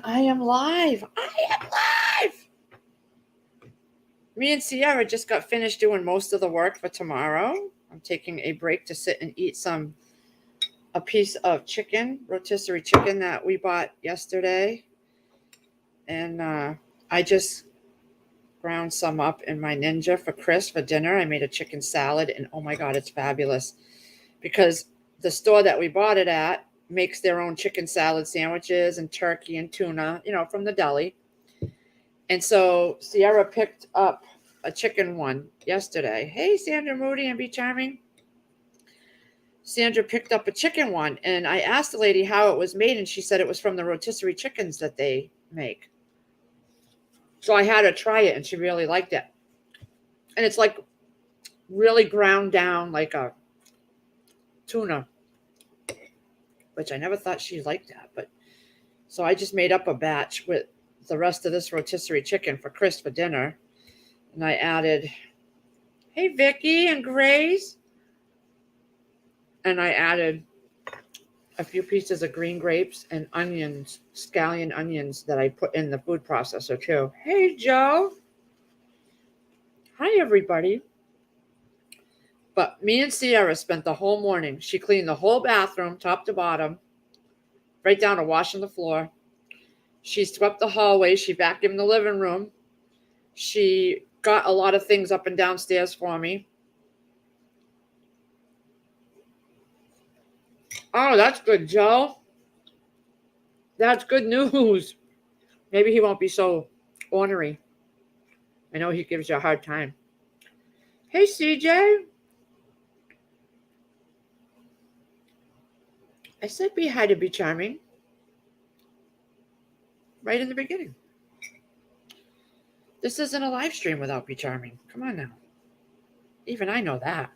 I am live. I am live. Me and Sierra just got finished doing most of the work for tomorrow. I'm taking a break to sit and eat a piece of chicken, rotisserie chicken that we bought yesterday. And I just ground some up in my Ninja for Chris for dinner. I made a chicken salad, and oh my God, it's fabulous. Because the store that we bought it at makes their own chicken salad sandwiches and turkey and tuna, from the deli. And so Sierra picked up a chicken one yesterday. Hey, Sandra Moody and Be Charming. Sandra picked up a chicken one, and I asked the lady how it was made, and she said it was from the rotisserie chickens that they make. So I had her try it, and she really liked it. And it's like really ground down like a tuna, which I never thought she liked that. But so I just made up a batch with the rest of this rotisserie chicken for Chris for dinner. And I added, hey, Vicky and Grace. And I added a few pieces of green grapes and onions, scallion onions that I put in the food processor too. Hey, Joe. Hi, everybody. But me and Sierra spent the whole morning. She cleaned the whole bathroom, top to bottom, right down to washing the floor. She swept the hallway. She vacuumed the living room. She got a lot of things up and downstairs for me. Oh, that's good, Joe. That's good news. Maybe he won't be so ornery. I know he gives you a hard time. Hey, CJ. I said be hi to Be Charming right in the beginning. This isn't a live stream without Be Charming. Come on now. Even I know that.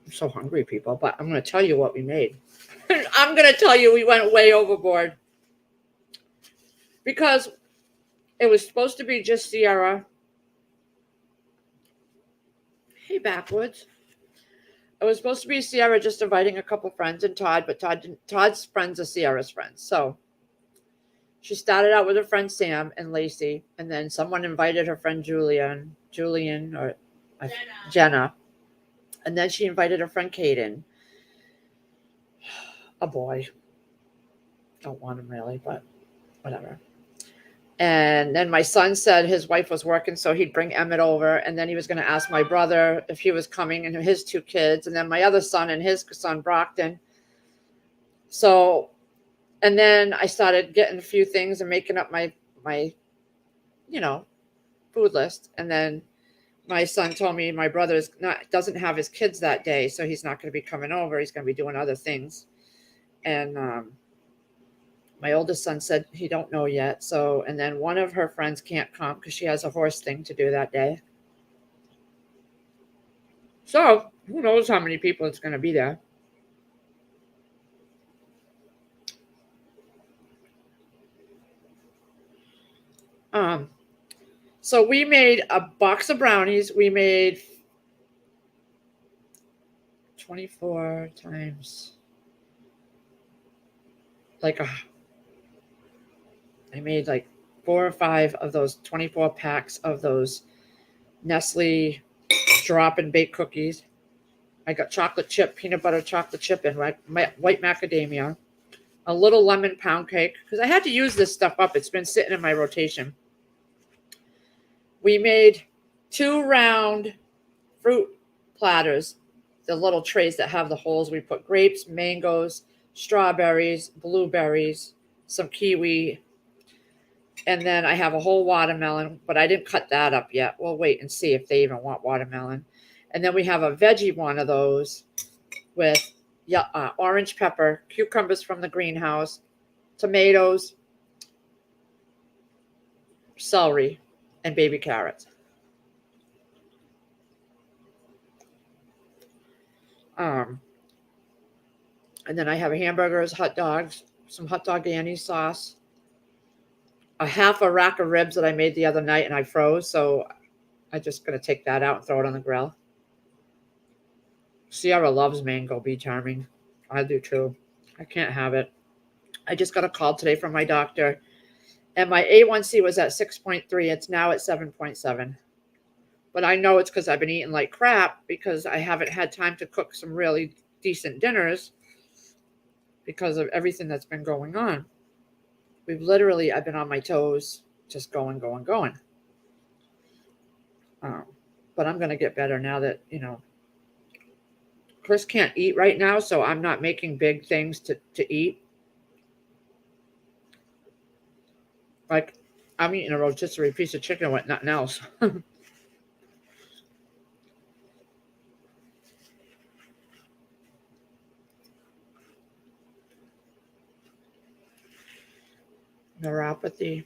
I'm so hungry, people, but I'm going to tell you what we made. I'm going to tell you we went way overboard. Because it was supposed to be just Sierra. Hey, Backwoods. It was supposed to be Sierra just inviting a couple friends and Todd, but Todd's friends are Sierra's friends. So she started out with her friend Sam and Lacey, and then someone invited her friend Julian or Jenna. And then she invited her friend Caden. A boy. Don't want him really, but whatever. And then my son said his wife was working, so he'd bring Emmett over. And then he was going to ask my brother if he was coming and his two kids. And then my other son and his son, Brockton. So, and then I started getting a few things and making up my food list. And then my son told me my brother doesn't have his kids that day, so he's not going to be coming over. He's going to be doing other things. And my oldest son said he don't know yet. So, and then one of her friends can't come because she has a horse thing to do that day. So who knows how many people it's going to be there. So we made a box of brownies. We made 24 times I made like 4 or 5 of those 24 packs of those Nestle drop and bake cookies. I got peanut butter chocolate chip and white macadamia, a little lemon pound cake, because I had to use this stuff up. It's been sitting in my rotation. We made 2 round fruit platters, the little trays that have the holes. We put grapes, mangoes, strawberries, blueberries, some kiwi, and then I have a whole watermelon, but I didn't cut that up yet. We'll wait and see if they even want watermelon. And then we have a veggie one of those with orange pepper, cucumbers from the greenhouse, tomatoes, celery, and baby carrots. And then I have hamburgers, hot dogs, some hot dog Annie sauce, a half a rack of ribs that I made the other night and I froze. So I'm just going to take that out and throw it on the grill. Sierra loves mango, Be Charming. I do too. I can't have it. I just got a call today from my doctor, and my A1C was at 6.3. It's now at 7.7. But I know it's because I've been eating like crap because I haven't had time to cook some really decent dinners because of everything that's been going on. I've been on my toes, just going. But I'm going to get better now that, Chris can't eat right now, so I'm not making big things to eat. Like, I'm eating a rotisserie piece of chicken with nothing else. Neuropathy.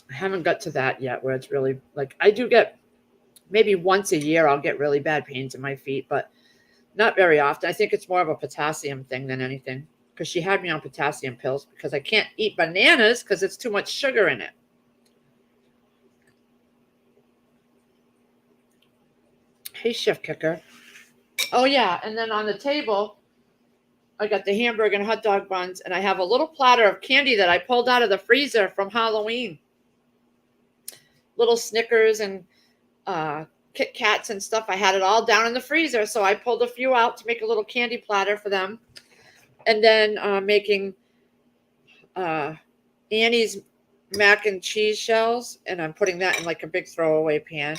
I haven't got to that yet where it's really like I do get maybe once a year I'll get really bad pains in my feet, but not very often. I think it's more of a potassium thing than anything because she had me on potassium pills because I can't eat bananas because it's too much sugar in it. Hey, Chef Kicker. Oh, yeah. And then on the table, I got the hamburger and hot dog buns, and I have a little platter of candy that I pulled out of the freezer from Halloween. Little Snickers and Kit Kats and stuff. I had it all down in the freezer, so I pulled a few out to make a little candy platter for them. And then making Annie's mac and cheese shells, and I'm putting that in like a big throwaway pan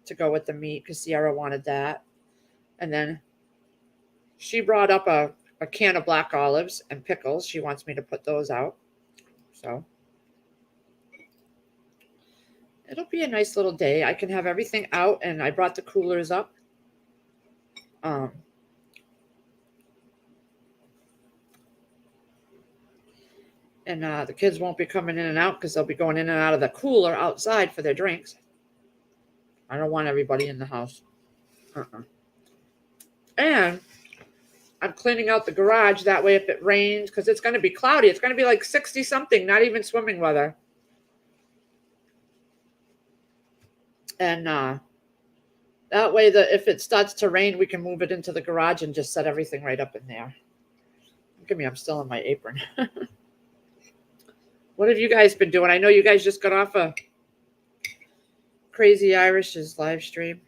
to go with the meat because Sierra wanted that. And then she brought up a can of black olives and pickles. She wants me to put those out. So it'll be a nice little day. I can have everything out, and I brought the coolers up. And the kids won't be coming in and out because they'll be going in and out of the cooler outside for their drinks. I don't want everybody in the house. And I'm cleaning out the garage. That way, if it rains, because it's going to be cloudy, it's going to be like 60 something, not even swimming weather. And that way, if it starts to rain, we can move it into the garage and just set everything right up in there. Look at me, I'm still in my apron. What have you guys been doing? I know you guys just got off a Crazy Irish's live stream.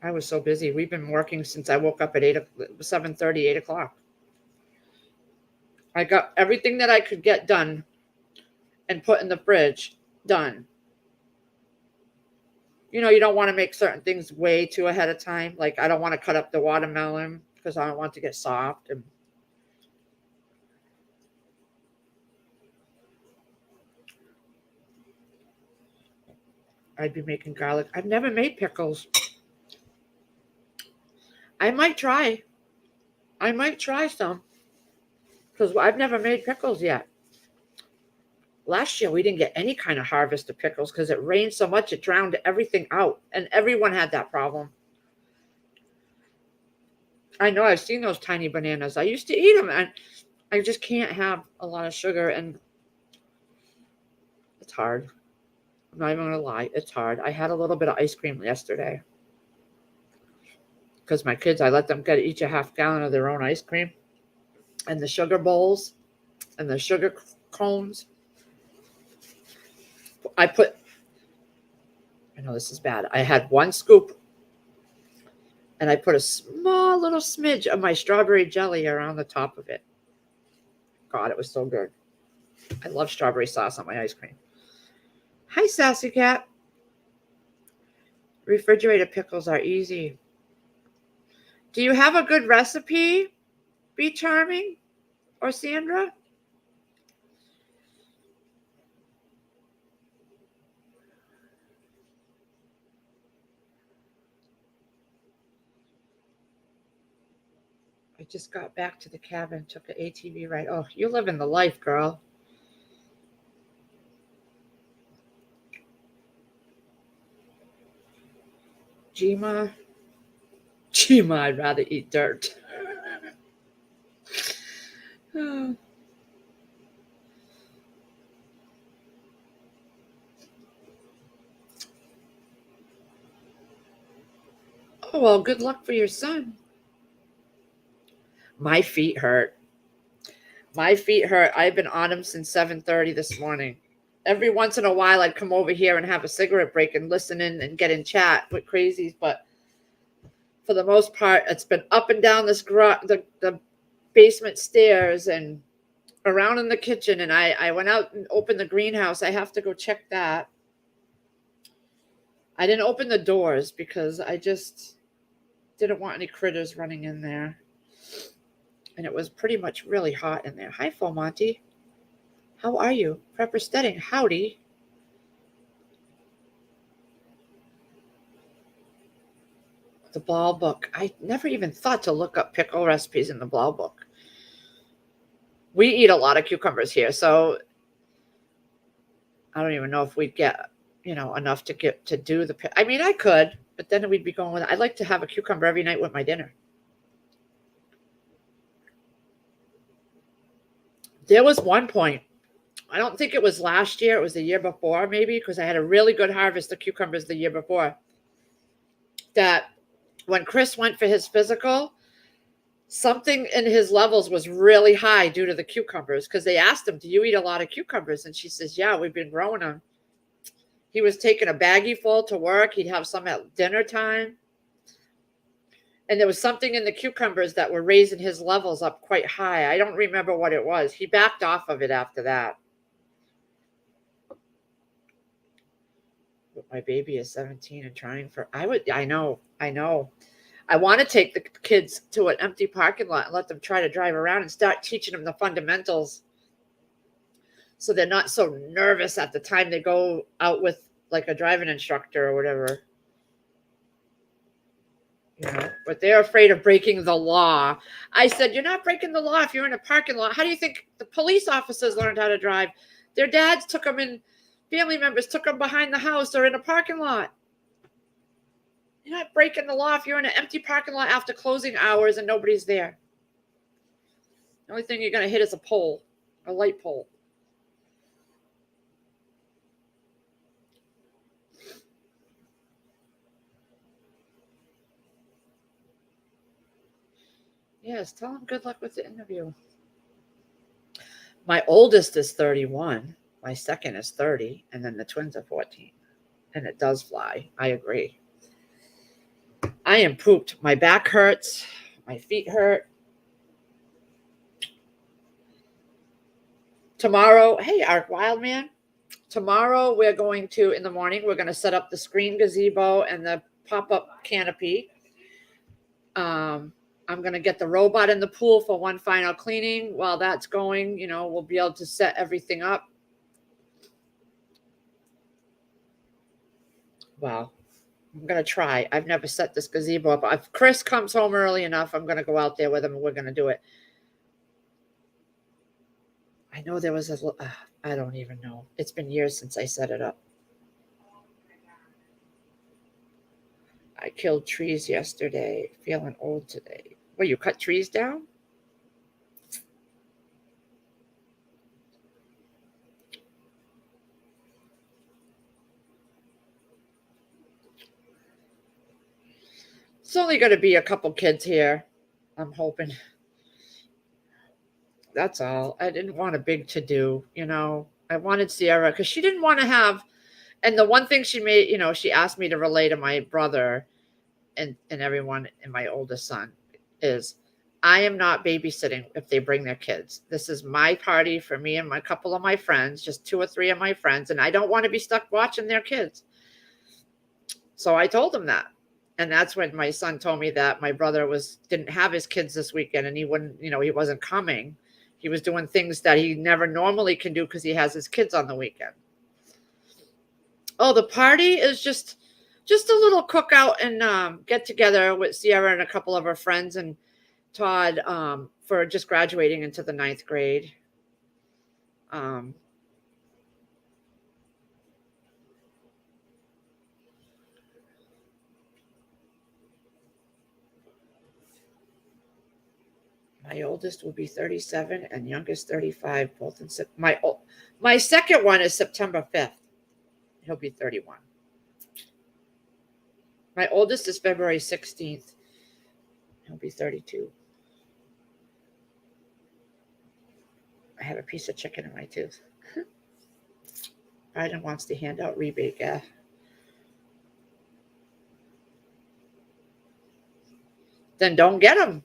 I was so busy. We've been working since I woke up at 7:30, 8 o'clock. I got everything that I could get done and put in the fridge done. You don't want to make certain things way too ahead of time. Like I don't want to cut up the watermelon because I don't want it to get soft. And I'd be making garlic. I've never made pickles. I might try some because I've never made pickles yet. Last year, we didn't get any kind of harvest of pickles because it rained so much, it drowned everything out. And everyone had that problem. I know, I've seen those tiny bananas. I used to eat them, and I just can't have a lot of sugar, and it's hard. I'm not even going to lie. It's hard. I had a little bit of ice cream yesterday because my kids, I let them get each a half gallon of their own ice cream and the sugar bowls and the sugar cones. I know this is bad. I had one scoop and I put a small little smidge of my strawberry jelly around the top of it. God, it was so good. I love strawberry sauce on my ice cream. Hi, Sassy Cat. Refrigerated pickles are easy. Do you have a good recipe, Be Charming or Sandra? I just got back to the cabin, took an ATV ride. Oh, you're living the life, girl. Gima, I'd rather eat dirt. Oh, well, good luck for your son. My feet hurt. My feet hurt. I've been on them since 7:30 this morning. Every once in a while, I'd come over here and have a cigarette break and listen in and get in chat with crazies. But for the most part, it's been up and down the basement stairs and around in the kitchen. And I went out and opened the greenhouse. I have to go check that. I didn't open the doors because I just didn't want any critters running in there. And it was pretty much really hot in there. Hi, Fomonti. How are you? Prepper Stedding, howdy. The Ball Book. I never even thought to look up pickle recipes in the Ball Book. We eat a lot of cucumbers here, so I don't even know if we'd get, enough to get to do the. I mean, I could, but then we'd be going with. I'd like to have a cucumber every night with my dinner. There was one point. I don't think it was last year. It was the year before, maybe, because I had a really good harvest of cucumbers the year before. That when Chris went for his physical, something in his levels was really high due to the cucumbers, because they asked him, do you eat a lot of cucumbers? And she says, yeah, we've been growing them. He was taking a baggie full to work. He'd have some at dinner time. And there was something in the cucumbers that were raising his levels up quite high. I don't remember what it was. He backed off of it after that. But my baby is 17 and trying for, I know. I want to take the kids to an empty parking lot and let them try to drive around and start teaching them the fundamentals, so they're not so nervous at the time they go out with like a driving instructor or whatever. But they're afraid of breaking the law. I said, you're not breaking the law if you're in a parking lot. How do you think the police officers learned how to drive? Their dads took them in, family members took them behind the house or in a parking lot. You're not breaking the law if you're in an empty parking lot after closing hours and nobody's there. The only thing you're going to hit is a pole, a light pole. Yes, tell him good luck with the interview. My oldest is 31. My second is 30. And then the twins are 14. And it does fly. I agree. I am pooped. My back hurts. My feet hurt. Tomorrow, hey, Ark Wildman. Tomorrow we're going to, in the morning, we're going to set up the screen gazebo and the pop-up canopy. I'm going to get the robot in the pool for one final cleaning. While that's going, we'll be able to set everything up. Wow. I'm going to try. I've never set this gazebo up. If Chris comes home early enough, I'm going to go out there with him and we're going to do it. I know there was I don't even know. It's been years since I set it up. I killed trees yesterday. Feeling old today. Well, you cut trees down? It's only going to be a couple kids here, I'm hoping. That's all. I didn't want a big to-do, I wanted Sierra because she didn't want to have, and the one thing she made, she asked me to relay to my brother and everyone and my oldest son is, I am not babysitting if they bring their kids. This is my party for me and my couple of my friends, just 2 or 3 of my friends, and I don't want to be stuck watching their kids. So I told him that. And that's when my son told me that my brother didn't have his kids this weekend and he wouldn't, he wasn't coming. He was doing things that he never normally can do because he has his kids on the weekend. Oh, the party is just a little cookout and get together with Sierra and a couple of her friends and Todd for just graduating into the 9th grade. My oldest will be 37 and youngest 35, both in my second one is September 5th. He'll be 31. My oldest is February 16th. He'll be 32. I have a piece of chicken in my tooth. Biden wants to hand out rebate gas. Then don't get them.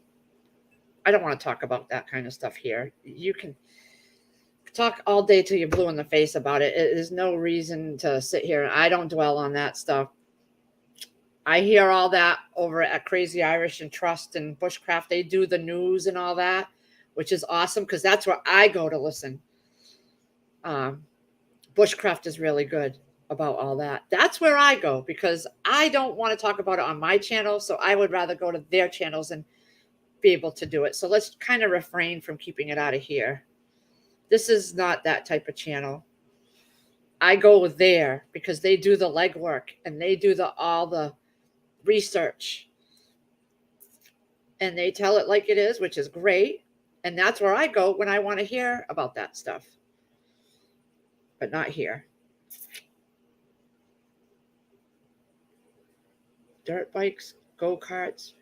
I don't want to talk about that kind of stuff here. You can talk all day till you're blue in the face about it. There's no reason to sit here. I don't dwell on that stuff. I hear all that over at Crazy Irish and Trust and Bushcraft. They do the news and all that, which is awesome because that's where I go to listen. Bushcraft is really good about all that. That's where I go because I don't want to talk about it on my channel. So I would rather go to their channels and be able to do it. So let's kind of refrain from keeping it out of here. This is not that type of channel. I go there because they do the legwork and they do all the research and they tell it like it is, which is great. And that's where I go when I want to hear about that stuff, but not here. Dirt bikes, go-karts.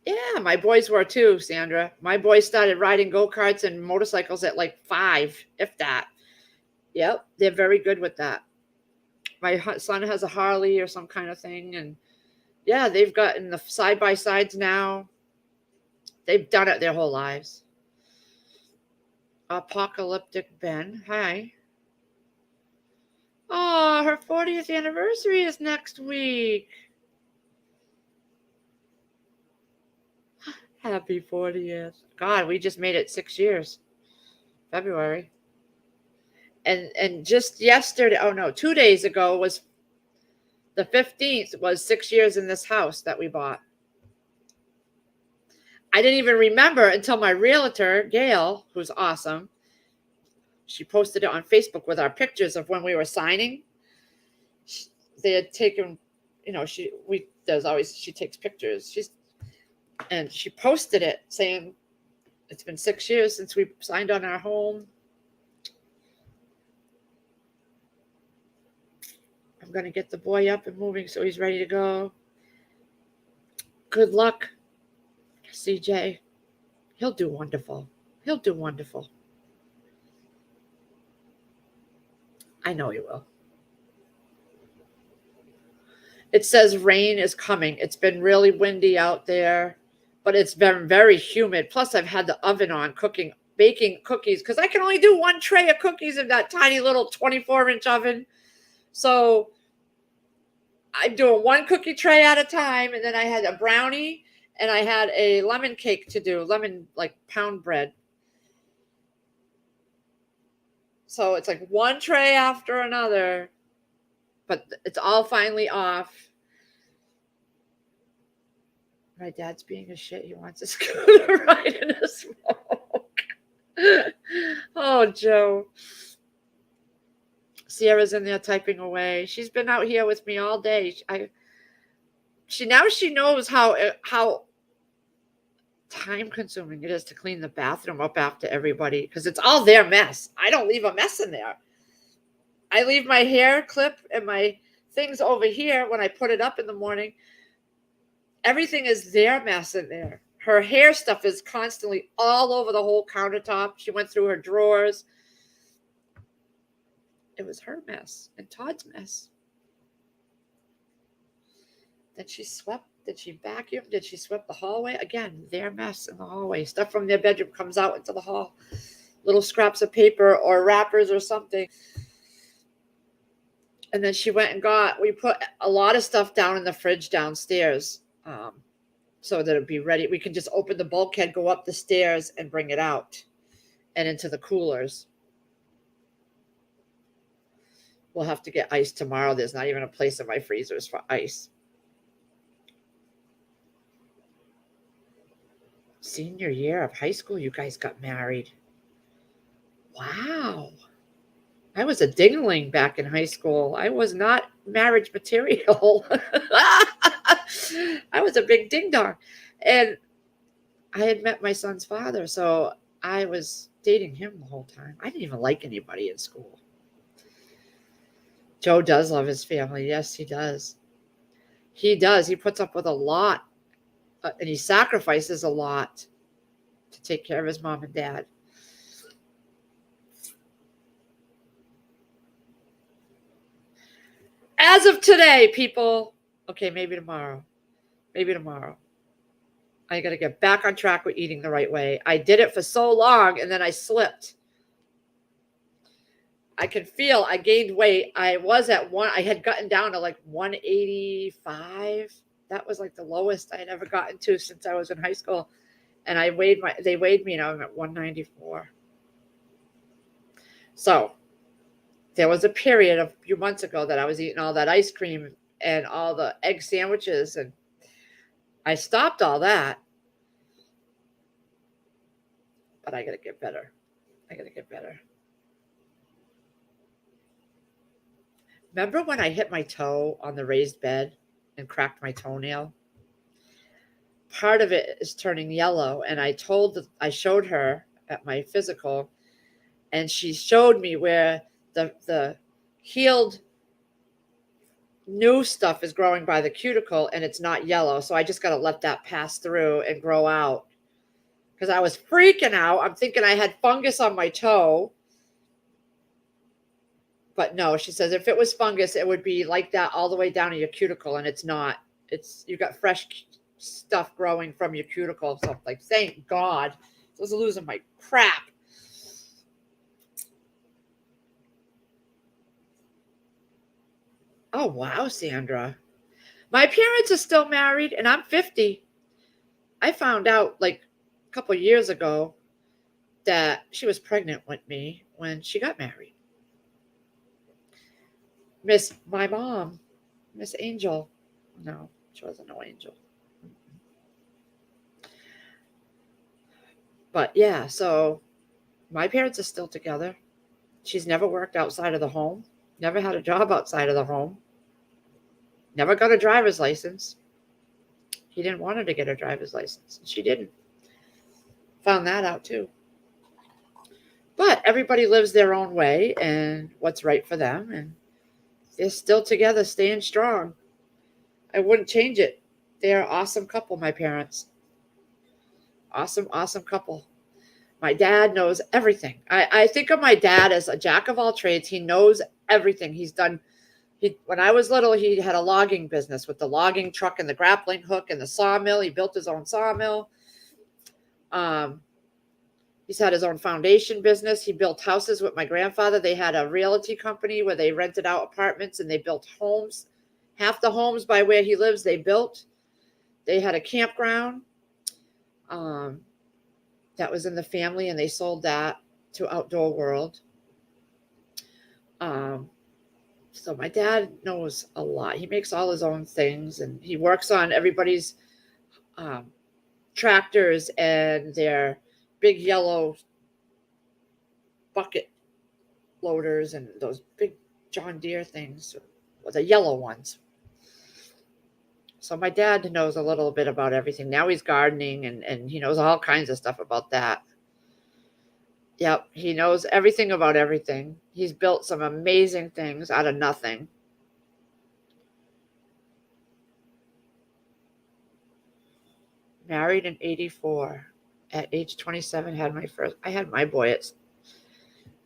Yeah, my boys were too, Sandra. My boys started riding go-karts and motorcycles at like 5, if that. Yep, they're very good with that. My son has a Harley or some kind of thing. And yeah, they've gotten the side-by-sides now. They've done it their whole lives. Apocalyptic Ben, hi. Oh, her 40th anniversary is next week. Happy 40th. God, we just made it 6 years. February. And just yesterday, 2 days ago was the 15th, was 6 years in this house that we bought. I didn't even remember until my realtor, Gail, who's awesome, she posted it on Facebook with our pictures of when we were signing. They had taken, she takes pictures. And she posted it saying, it's been 6 years since we signed on our home. I'm going to get the boy up and moving so he's ready to go. Good luck, CJ. He'll do wonderful. He'll do wonderful. I know he will. It says rain is coming. It's been really windy out there, but it's been very humid. Plus, I've had the oven on baking cookies because I can only do one tray of cookies in that tiny little 24-inch oven. So I'm doing one cookie tray at a time. And then I had a brownie and I had a lemon cake to do, like pound bread. So it's like one tray after another, but it's all finally off. My dad's being a shit. He wants a scooter ride in a smoke. Oh, Joe. Sierra's in there typing away. She's been out here with me all day. She knows how time consuming it is to clean the bathroom up after everybody because it's all their mess. I don't leave a mess in there. I leave my hair clip and my things over here when I put it up in the morning. Everything is their mess in there. Her hair stuff is constantly all over the whole countertop. She went through her drawers. It was her mess and Todd's mess. Then she swept. Did she vacuum? Did she sweep the hallway? Again, their mess in the hallway. Stuff from their bedroom comes out into the hall. Little scraps of paper or wrappers or something. And then she went and we put a lot of stuff down in the fridge downstairs so that it'd be ready. We can just open the bulkhead, go up the stairs and bring it out and into the coolers. We'll have to get ice tomorrow. There's not even a place in my freezers for ice. Senior year of high school, you guys got married. Wow. I was a dingling back in high school. I was not marriage material. I was a big ding dong. And I had met my son's father, so I was dating him the whole time. I didn't even like anybody in school. Joe does love his family. Yes, he does. He does. He puts up with a lot, and he sacrifices a lot to take care of his mom and dad. As of today, people, okay, maybe tomorrow. Maybe tomorrow. I got to get back on track with eating the right way. I did it for so long and then I slipped. I can feel I gained weight. I had gotten down to like 185. That was like the lowest I had ever gotten to since I was in high school. And they weighed me and I'm at 194. So there was a period a few months ago that I was eating all that ice cream and all the egg sandwiches, and I stopped all that. But I got to get better. Remember when I hit my toe on the raised bed and cracked my toenail? Part of it is turning yellow, and I showed her at my physical, and she showed me where the healed new stuff is growing by the cuticle, and it's not yellow. So I just got to let that pass through and grow out, because I was freaking out. I'm thinking I had fungus on my toe. But no, she says if it was fungus, it would be like that all the way down to your cuticle, and it's not. You got fresh stuff growing from your cuticle. So like, thank God. I was losing my crap. Oh wow, Sandra. My parents are still married, and I'm 50. I found out like a couple years ago that she was pregnant with me when she got married. My mom, Miss Angel. No, she wasn't no angel. But yeah, so my parents are still together. She's never worked outside of the home, never had a job outside of the home, never got a driver's license. He didn't want her to get a driver's license. She didn't. Found that out too. But everybody lives their own way and what's right for them. And they're still together, staying strong. I wouldn't change it. They're an awesome couple, my parents. Awesome, awesome couple. My dad knows everything. I think of my dad as a jack of all trades. He knows everything. When I was little, he had a logging business with the logging truck and the grappling hook and the sawmill. He built his own sawmill. He's had his own foundation business. He built houses with my grandfather. They had a realty company where they rented out apartments and they built homes. Half the homes by where he lives, they built. They had a campground that was in the family, and they sold that to Outdoor World. So my dad knows a lot. He makes all his own things, and he works on everybody's tractors and their big yellow bucket loaders and those big John Deere things, the yellow ones. So my dad knows a little bit about everything. Now he's gardening, and he knows all kinds of stuff about that. Yep, he knows everything about everything. He's built some amazing things out of nothing. Married in 84. At age 27, I had my boy at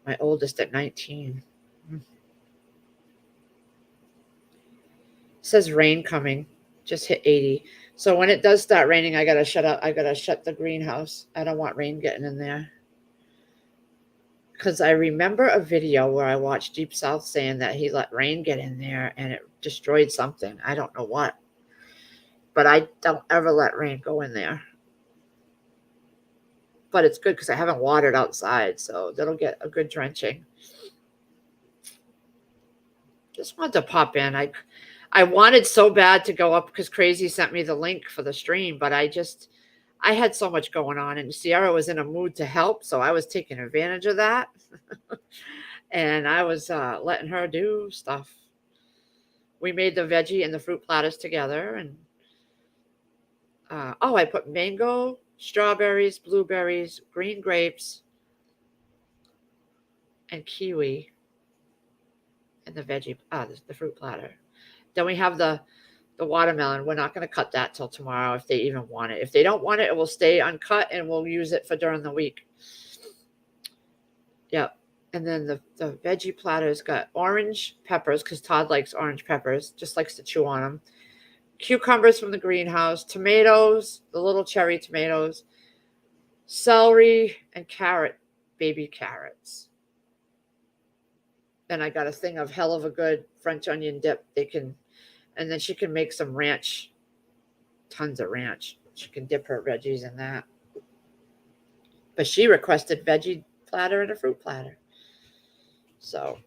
my oldest at 19. It says rain coming. Just hit 80. So when it does start raining, I gotta shut the greenhouse. I don't want rain getting in there. Because I remember a video where I watched Deep South saying that he let rain get in there and it destroyed something. I don't know what. But I don't ever let rain go in there. But it's good because I haven't watered outside, so that'll get a good drenching. Just wanted to pop in. I wanted so bad to go up because Crazy sent me the link for the stream, but I had so much going on, and Sierra was in a mood to help, so I was taking advantage of that. And I was letting her do stuff. We made the veggie and the fruit platters together, and I put mango strawberries, blueberries, green grapes, and kiwi, and the fruit platter. Then we have the watermelon. We're not going to cut that till tomorrow if they even want it. If they don't want it, it will stay uncut and we'll use it for during the week. Yep. And then the veggie platter's got orange peppers because Todd likes orange peppers, just likes to chew on them. Cucumbers from the greenhouse, tomatoes, the little cherry tomatoes, celery, and baby carrots. Then I got a thing of hell of a good French onion dip. And then she can make some ranch, tons of ranch. She can dip her veggies in that. But she requested veggie platter and a fruit platter. So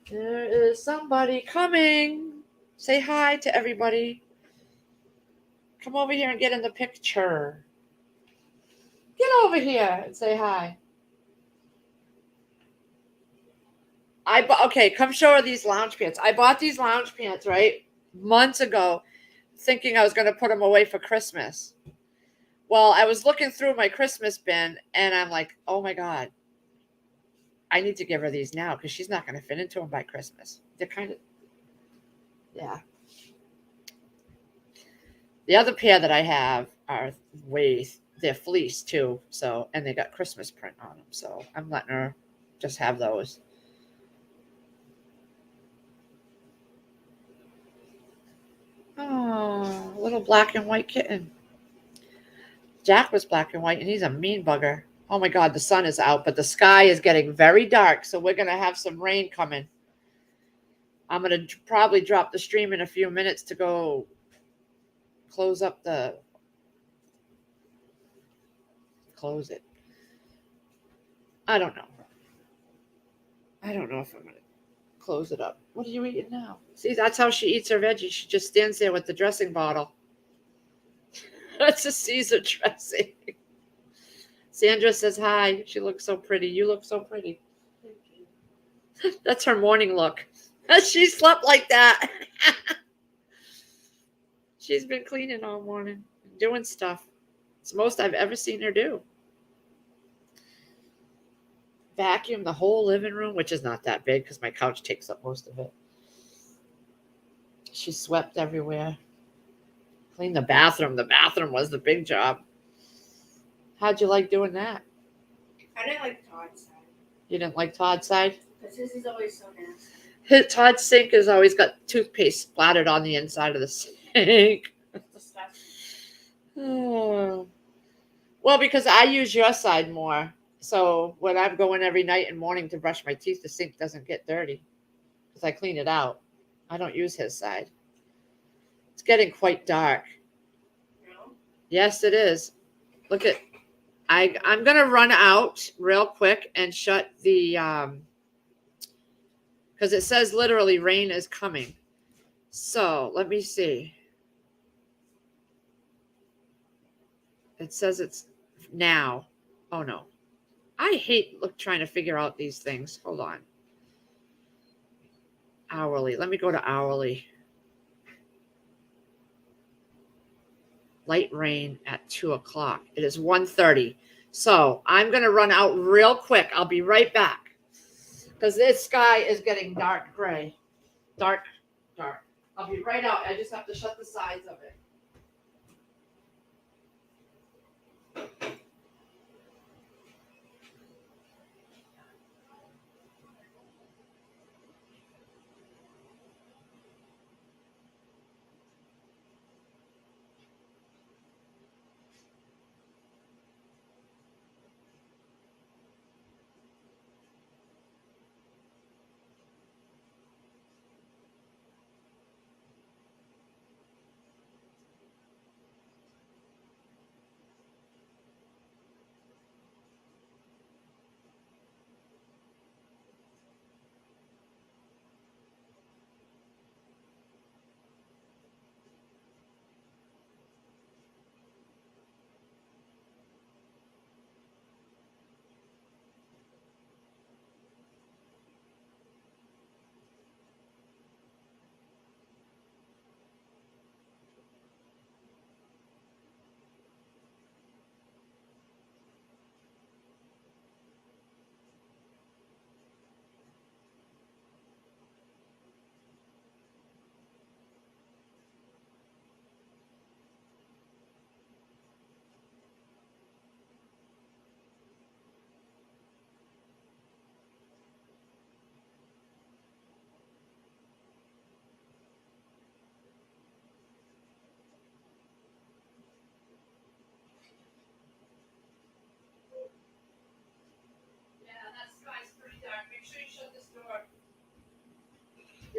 there is somebody coming. Say hi to everybody. Come over here and get in the picture. Get over here and say hi. Okay, come show her these lounge pants. I bought these lounge pants, right, months ago, thinking I was going to put them away for Christmas. Well, I was looking through my Christmas bin, and I'm like, oh my God, I need to give her these now because she's not going to fit into them by Christmas. They're kind of, yeah. The other pair that I have are they're fleece too, so, and they got Christmas print on them, so I'm letting her just have those. Oh, little black and white kitten. Jack was black and white, and he's a mean bugger. Oh my God, the sun is out, but the sky is getting very dark, so we're going to have some rain coming. I'm going to probably drop the stream in a few minutes to go close it. I don't know. I don't know if I'm going to close it up. What are you eating now? See, that's how she eats her veggies. She just stands there with the dressing bottle. That's a Caesar dressing. Sandra says hi. She looks so pretty. You look so pretty. That's her morning look. She slept like that. She's been cleaning all morning, doing stuff. It's the most I've ever seen her do. Vacuum the whole living room, which is not that big because my couch takes up most of it. She swept everywhere. Cleaned the bathroom. The bathroom was the big job. How'd you like doing that? I didn't like Todd's side. You didn't like Todd's side? Because his is always so nasty. Todd's sink has always got toothpaste splattered on the inside of the sink. Oh. Well, because I use your side more. So when I'm going every night and morning to brush my teeth, the sink doesn't get dirty because I clean it out. I don't use his side. It's getting quite dark. No? Yes, it is. Look at, I'm going to run out real quick and shut the, because it says literally rain is coming. So let me see. It says it's now. Oh no. I hate trying to figure out these things. Hold on. Hourly. Let me go to hourly. Light rain at 2:00. It is 1:30. So I'm going to run out real quick. I'll be right back. Because this sky is getting dark gray. Dark. I'll be right out. I just have to shut the sides of it.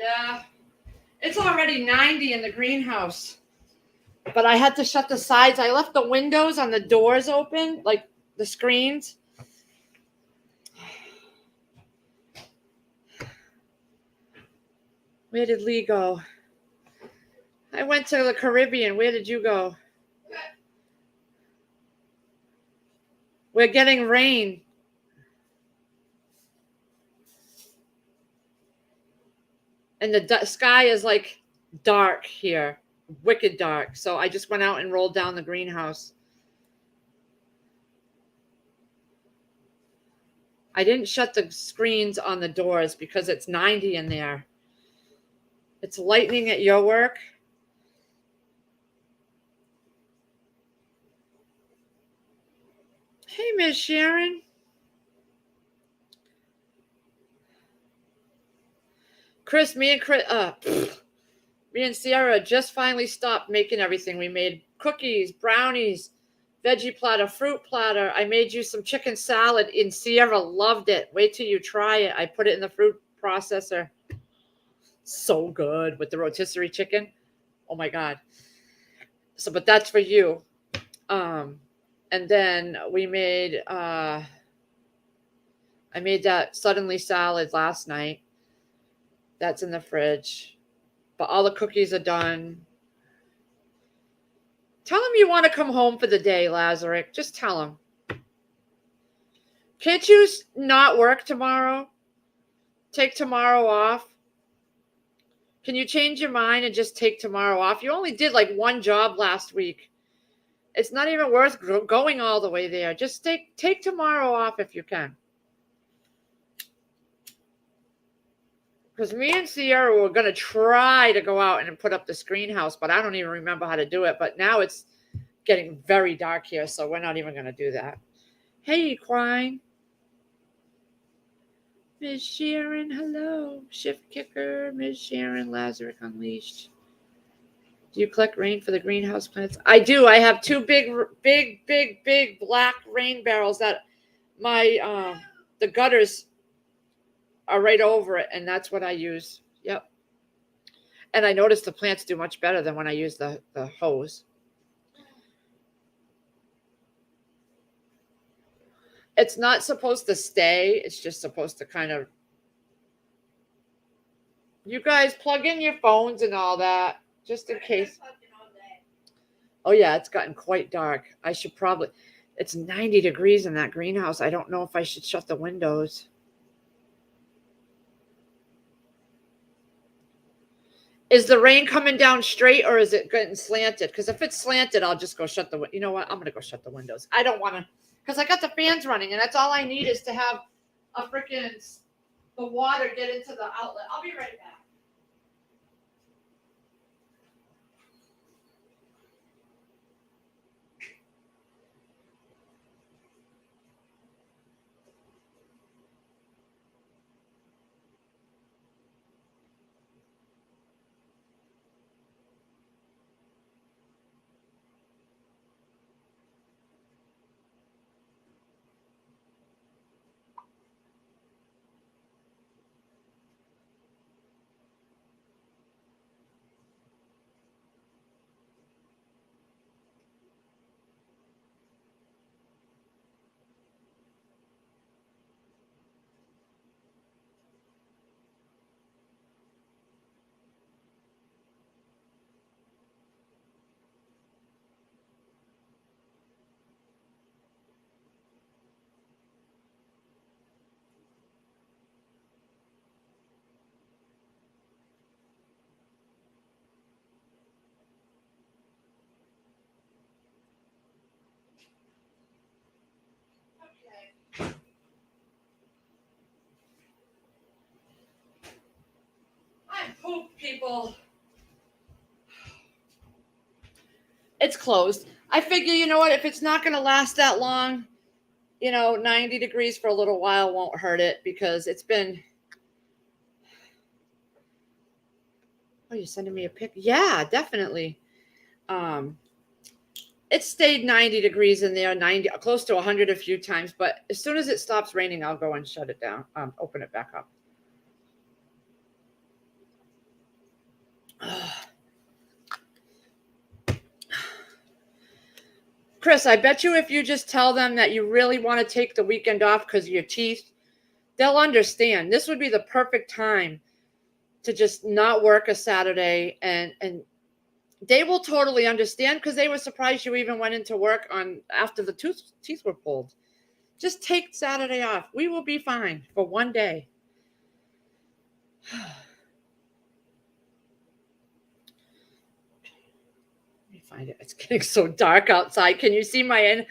Yeah. It's already 90 in the greenhouse. But I had to shut the sides. I left the windows on the doors open, like the screens. Where did Lee go? I went to the Caribbean. Where did you go? We're getting rain. And the sky is like dark here, wicked dark. So I just went out and rolled down the greenhouse. I didn't shut the screens on the doors because it's 90 in there. It's lightning at your work. Hey, Miss Sharon. Chris, me and Sierra just finally stopped making everything. We made cookies, brownies, veggie platter, fruit platter. I made you some chicken salad, and Sierra loved it. Wait till you try it. I put it in the fruit processor. So good with the rotisserie chicken. Oh my God. So, but that's for you. And then we made, I made that suddenly salad last night. That's in the fridge. But all the cookies are done. Tell him you want to come home for the day, Lazarus. Just tell him. Can't you not work tomorrow? Take tomorrow off? Can you change your mind and just take tomorrow off? You only did like one job last week. It's not even worth going all the way there. Just take tomorrow off if you can. Because me and Sierra were going to try to go out and put up the screen house, but I don't even remember how to do it. But now it's getting very dark here, so we're not even going to do that. Hey, Equine. Miss Sharon, hello. Shift kicker, Miss Sharon, Lazarus Unleashed. Do you collect rain for the greenhouse plants? I do. I have two big black rain barrels that my the gutters are right over it, and that's what I use. Yep. And I noticed the plants do much better than when I use the hose. It's not supposed to stay. It's just supposed to kind of. You guys plug in your phones and all that, just in case. Oh yeah, it's gotten quite dark. I should probably. It's 90 degrees in that greenhouse. I don't know if I should shut the windows. Is the rain coming down straight or is it getting slanted? Because if it's slanted, I'll just go shut the. You know what? I'm gonna go shut the windows. I don't want to, because I got the fans running, and that's all I need is to have a freaking the water get into the outlet. I'll be right back. I'm pooped, people. It's closed. I figure, you know what? If it's not going to last that long, 90 degrees for a little while won't hurt it because it's been. Oh, you're sending me a pic? Yeah, definitely. It stayed 90 degrees in there, 90, close to 100 a few times. But as soon as it stops raining, I'll go and shut it down, open it back up. Chris, I bet you if you just tell them that you really want to take the weekend off because of your teeth, they'll understand. This would be the perfect time to just not work a Saturday, and they will totally understand because they were surprised you even went into work on after the teeth were pulled. Just take Saturday off. We will be fine for one day. Let me find it. It's getting so dark outside. Can you see my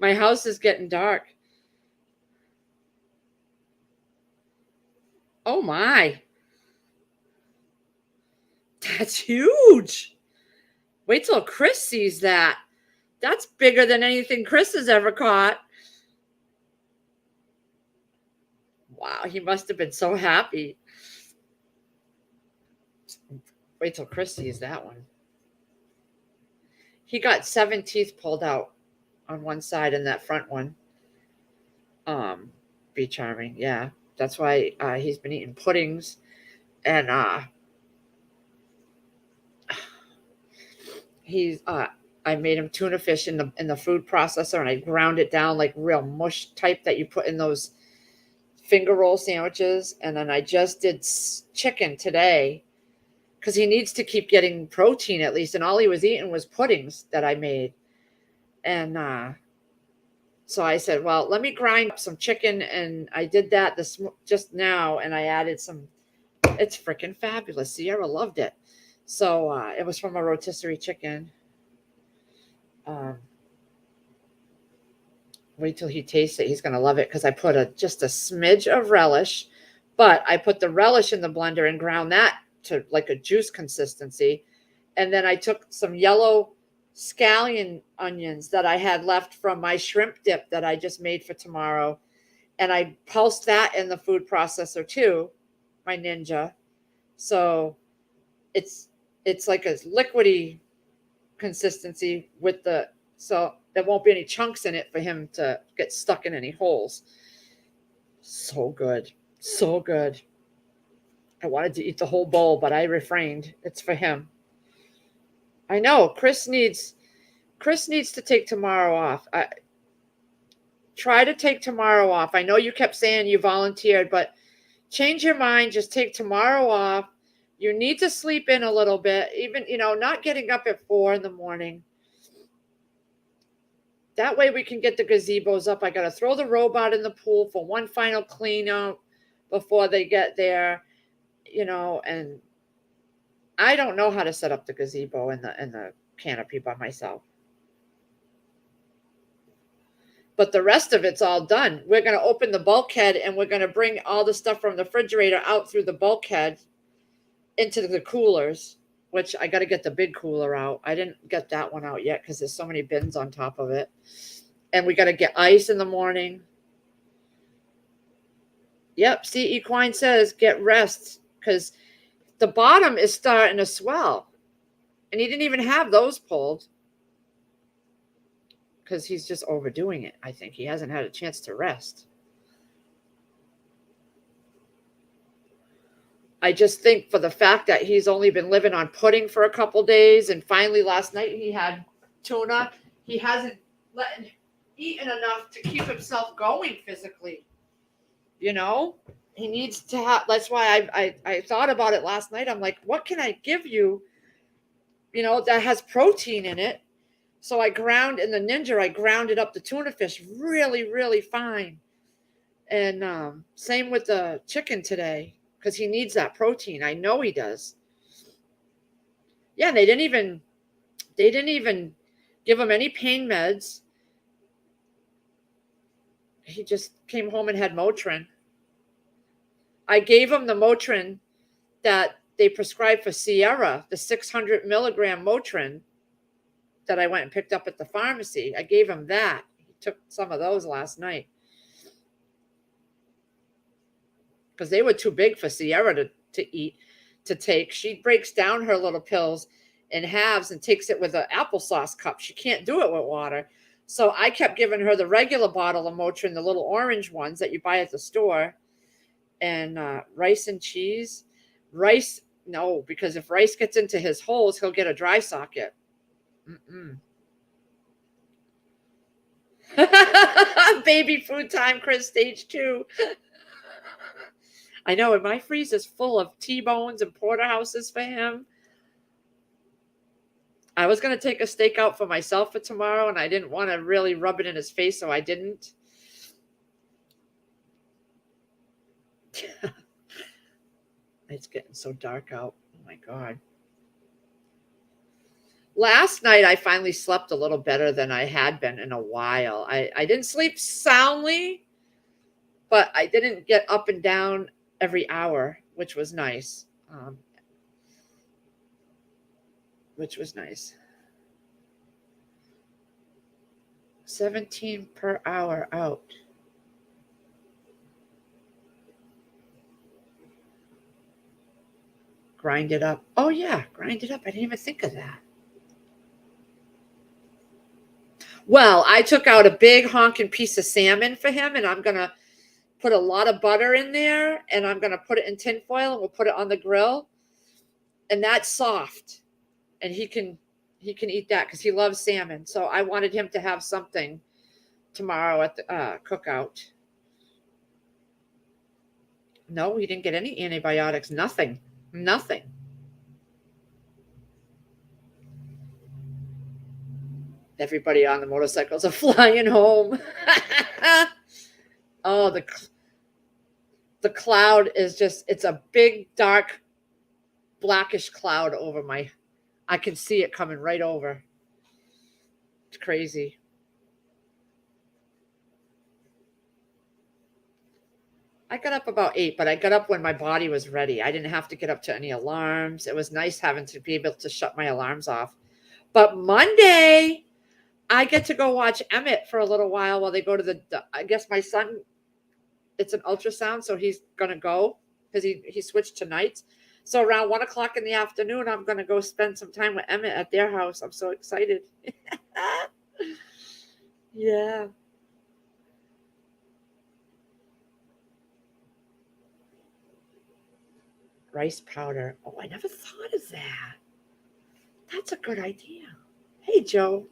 house is getting dark. Oh my. That's huge. Wait till Chris sees that. That's bigger than anything Chris has ever caught. Wow, he must have been so happy. Wait till Chris sees that one. He got 7 teeth pulled out on one side and that front one. Be charming. Yeah. That's why he's been eating puddings. And I made him tuna fish in the food processor, and I ground it down like real mush type that you put in those finger roll sandwiches. And then I just did chicken today because he needs to keep getting protein at least. And all he was eating was puddings that I made. And so I said, well, let me grind up some chicken. And I did that just now. And I added some. It's freaking fabulous. Sierra loved it. So it was from a rotisserie chicken. Wait till he tastes it. He's going to love it because I put just a smidge of relish. But I put the relish in the blender and ground that to like a juice consistency. And then I took some yellow scallion onions that I had left from my shrimp dip that I just made for tomorrow. And I pulsed that in the food processor too, my Ninja. So it's like a liquidy consistency so there won't be any chunks in it for him to get stuck in any holes. So good. So good. I wanted to eat the whole bowl, but I refrained. It's for him. I know Chris needs to take tomorrow off. Try to take tomorrow off. I know you kept saying you volunteered, but change your mind. Just take tomorrow off. You need to sleep in a little bit, even, not getting up at 4 a.m. That way we can get the gazebos up. I got to throw the robot in the pool for one final clean out before they get there, and I don't know how to set up the gazebo and the canopy by myself. But the rest of it's all done. We're going to open the bulkhead and we're going to bring all the stuff from the refrigerator out through the bulkhead into the coolers, which I got to get the big cooler out. I didn't get that one out yet because there's so many bins on top of it. And we got to get ice in the morning. Yep, see, Equine says get rest because the bottom is starting to swell. And he didn't even have those pulled because he's just overdoing it. I think he hasn't had a chance to rest. I just think for the fact that he's only been living on pudding for a couple days, and finally last night he had tuna, he hasn't eaten enough to keep himself going physically. He needs to have. That's why I thought about it last night. I'm like, what can I give you, that has protein in it? So I ground in the Ninja. I grounded up the tuna fish really, really fine, and same with the chicken today. Because he needs that protein. I know he does. Yeah, they didn't even give him any pain meds. He just came home and had Motrin. I gave him the Motrin that they prescribed for Sierra, the 600 milligram Motrin that I went and picked up at the pharmacy. I gave him that. He took some of those last night. Because they were too big for Sierra to take. She breaks down her little pills in halves and takes it with an applesauce cup. She can't do it with water. So I kept giving her the regular bottle of Motrin, the little orange ones that you buy at the store, and rice and cheese. Rice No, because if rice gets into his holes, he'll get a dry socket. Mm-mm. Baby food time, Chris, stage 2. I know, and my freezer's full of T-bones and porterhouses for him. I was going to take a steak out for myself for tomorrow, and I didn't want to really rub it in his face, so I didn't. It's getting so dark out. Oh, my God. Last night, I finally slept a little better than I had been in a while. I didn't sleep soundly, but I didn't get up and down every hour, which was nice. Which was nice. 17 per hour out. Grind it up. Oh, yeah, grind it up. I didn't even think of that. Well, I took out a big honking piece of salmon for him, and I'm going to put a lot of butter in there, and I'm going to put it in tin foil, and we'll put it on the grill. And that's soft. And he can eat that because he loves salmon. So I wanted him to have something tomorrow at the cookout. No, he didn't get any antibiotics. Nothing. Everybody on the motorcycles are flying home. Oh, the cloud is just, it's a big, dark, blackish cloud over I can see it coming right over. It's crazy. I got up about 8, but I got up when my body was ready. I didn't have to get up to any alarms. It was nice having to be able to shut my alarms off. But Monday, I get to go watch Emmett for a little while they go to I guess my son, it's an ultrasound, so he's going to go because he switched to nights. So around 1 o'clock in the afternoon, I'm going to go spend some time with Emmett at their house. I'm so excited. Yeah. Rice powder. Oh, I never thought of that. That's a good idea. Hey, Joe.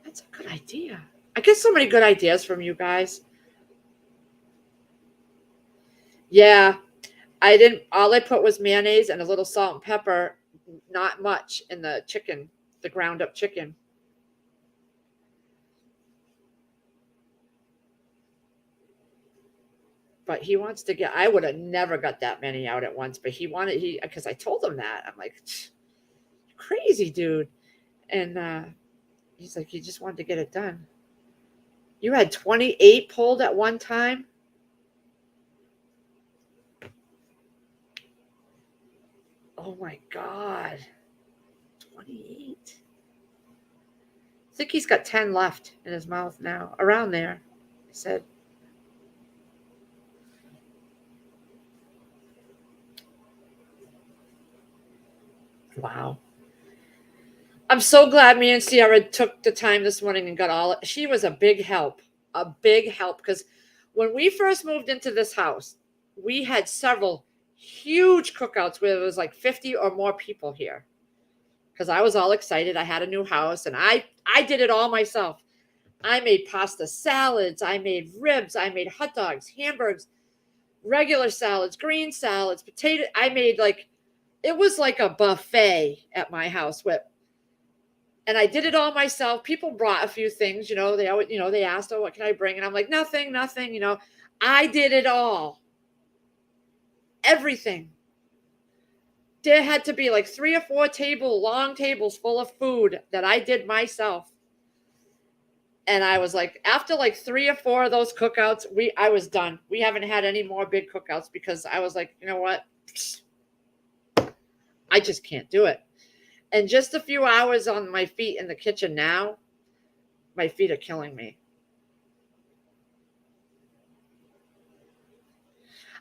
That's a good idea. I get so many good ideas from you guys. Yeah. All I put was mayonnaise and a little salt and pepper, not much, in the chicken, the ground up chicken. But he wants to I would have never got that many out at once, but because I told him that. I'm like, crazy dude. And he's like, he just wanted to get it done. You had 28 pulled at one time? Oh my God. 28. I think he's got 10 left in his mouth now. Around there, he said. Wow. I'm so glad me and Sierra took the time this morning and got she was a big help, because when we first moved into this house, we had several huge cookouts where there was like 50 or more people here because I was all excited. I had a new house and I did it all myself. I made pasta salads. I made ribs. I made hot dogs, hamburgers, regular salads, green salads, potato. I made it was like a buffet at my house and I did it all myself. People brought a few things, they always, they asked, oh, what can I bring? And I'm like, nothing. I did it all. Everything. There had to be like 3 or 4 long tables full of food that I did myself. And I was like, after like 3 or 4 of those cookouts, I was done. We haven't had any more big cookouts because I was like, you know what? I just can't do it. And just a few hours on my feet in the kitchen now, my feet are killing me.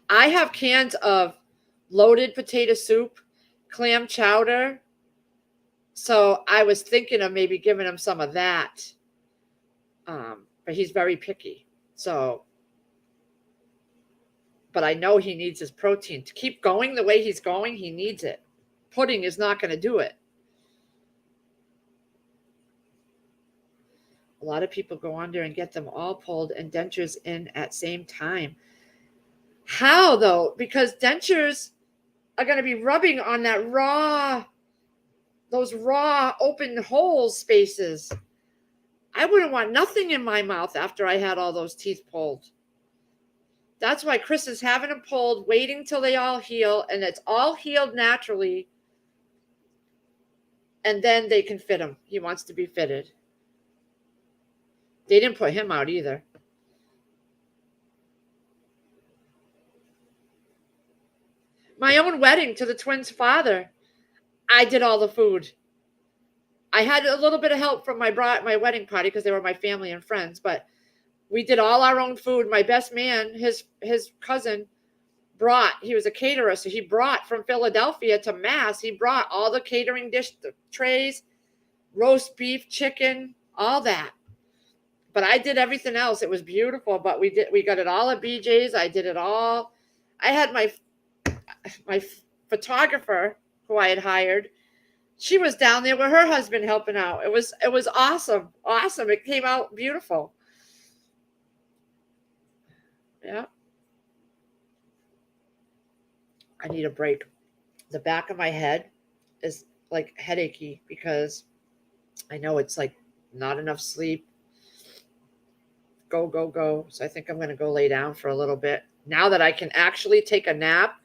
I have cans of loaded potato soup, clam chowder. So I was thinking of maybe giving him some of that. But he's very picky. So, but I know he needs his protein. To keep going the way he's going, he needs it. Pudding is not going to do it. A lot of people go under and get them all pulled and dentures in at same time. How though? Because dentures are going to be rubbing on those raw open hole spaces. I wouldn't want nothing in my mouth after I had all those teeth pulled. That's why Chris is having them pulled, waiting till they all heal, and it's all healed naturally. And then they can fit him. He wants to be fitted. They didn't put him out either. My own wedding to the twins' father, I did all the food. I had a little bit of help from my wedding party because they were my family and friends, but we did all our own food. My best man, his cousin, he was a caterer, so he brought from Philadelphia to Mass, he brought all the catering trays, roast beef, chicken, all that. But I did everything else. It was beautiful, but we got it all at BJ's. I did it all. I had my photographer who I had hired. She was down there with her husband helping out. It was awesome. Awesome. It came out beautiful. Yeah. I need a break. The back of my head is like headachy because I know it's like not enough sleep. Go. So I think I'm going to go lay down for a little bit now that I can actually take a nap,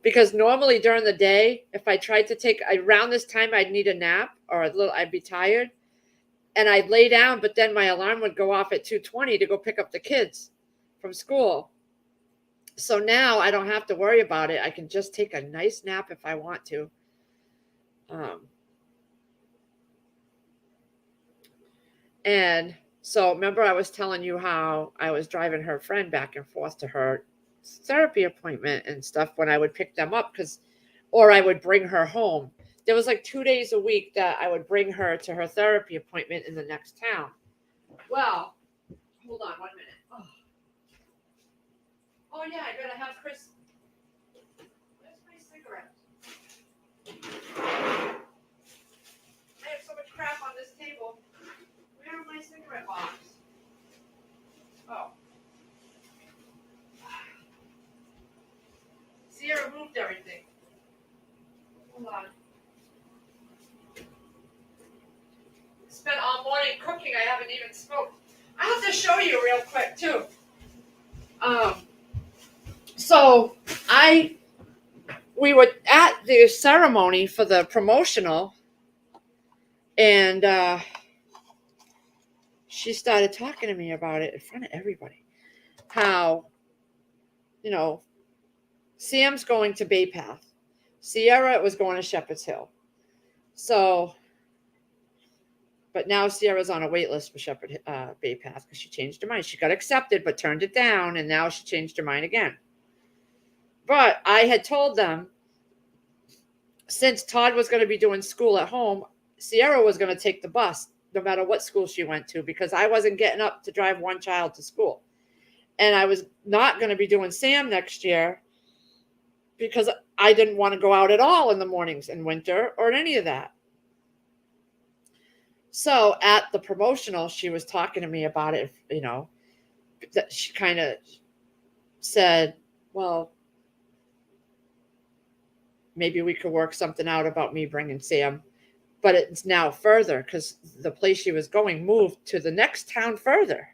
because normally during the day, if I tried to take around this time, I'd need a nap or I'd be tired and I'd lay down, but then my alarm would go off at 2:20 to go pick up the kids from school. So now I don't have to worry about it. I can just take a nice nap if I want to. And so remember I was telling you how I was driving her friend back and forth to her therapy appointment and stuff when I would pick them up or I would bring her home. There was like 2 days a week that I would bring her to her therapy appointment in the next town. Well, hold on 1 minute. Oh yeah, I gotta have Chris. Where's my cigarette? I have so much crap on this table. Where are my cigarette box? Oh. Sierra moved everything. Hold on. Spent all morning cooking. I haven't even smoked. I'll have to show you real quick too. So we were at the ceremony for the promotional, and she started talking to me about it in front of everybody. How, Sam's going to Bay Path. Sierra was going to Shepherd's Hill. So, but now Sierra's on a wait list for Bay Path because she changed her mind. She got accepted but turned it down, and now she changed her mind again. But I had told them, since Todd was going to be doing school at home, Sierra was going to take the bus no matter what school she went to, because I wasn't getting up to drive one child to school. And I was not going to be doing Sam next year because I didn't want to go out at all in the mornings in winter or any of that. So at the promotional, she was talking to me about it, that she kind of said, well, maybe we could work something out about me bringing Sam. But it's now further because the place she was going moved to the next town further.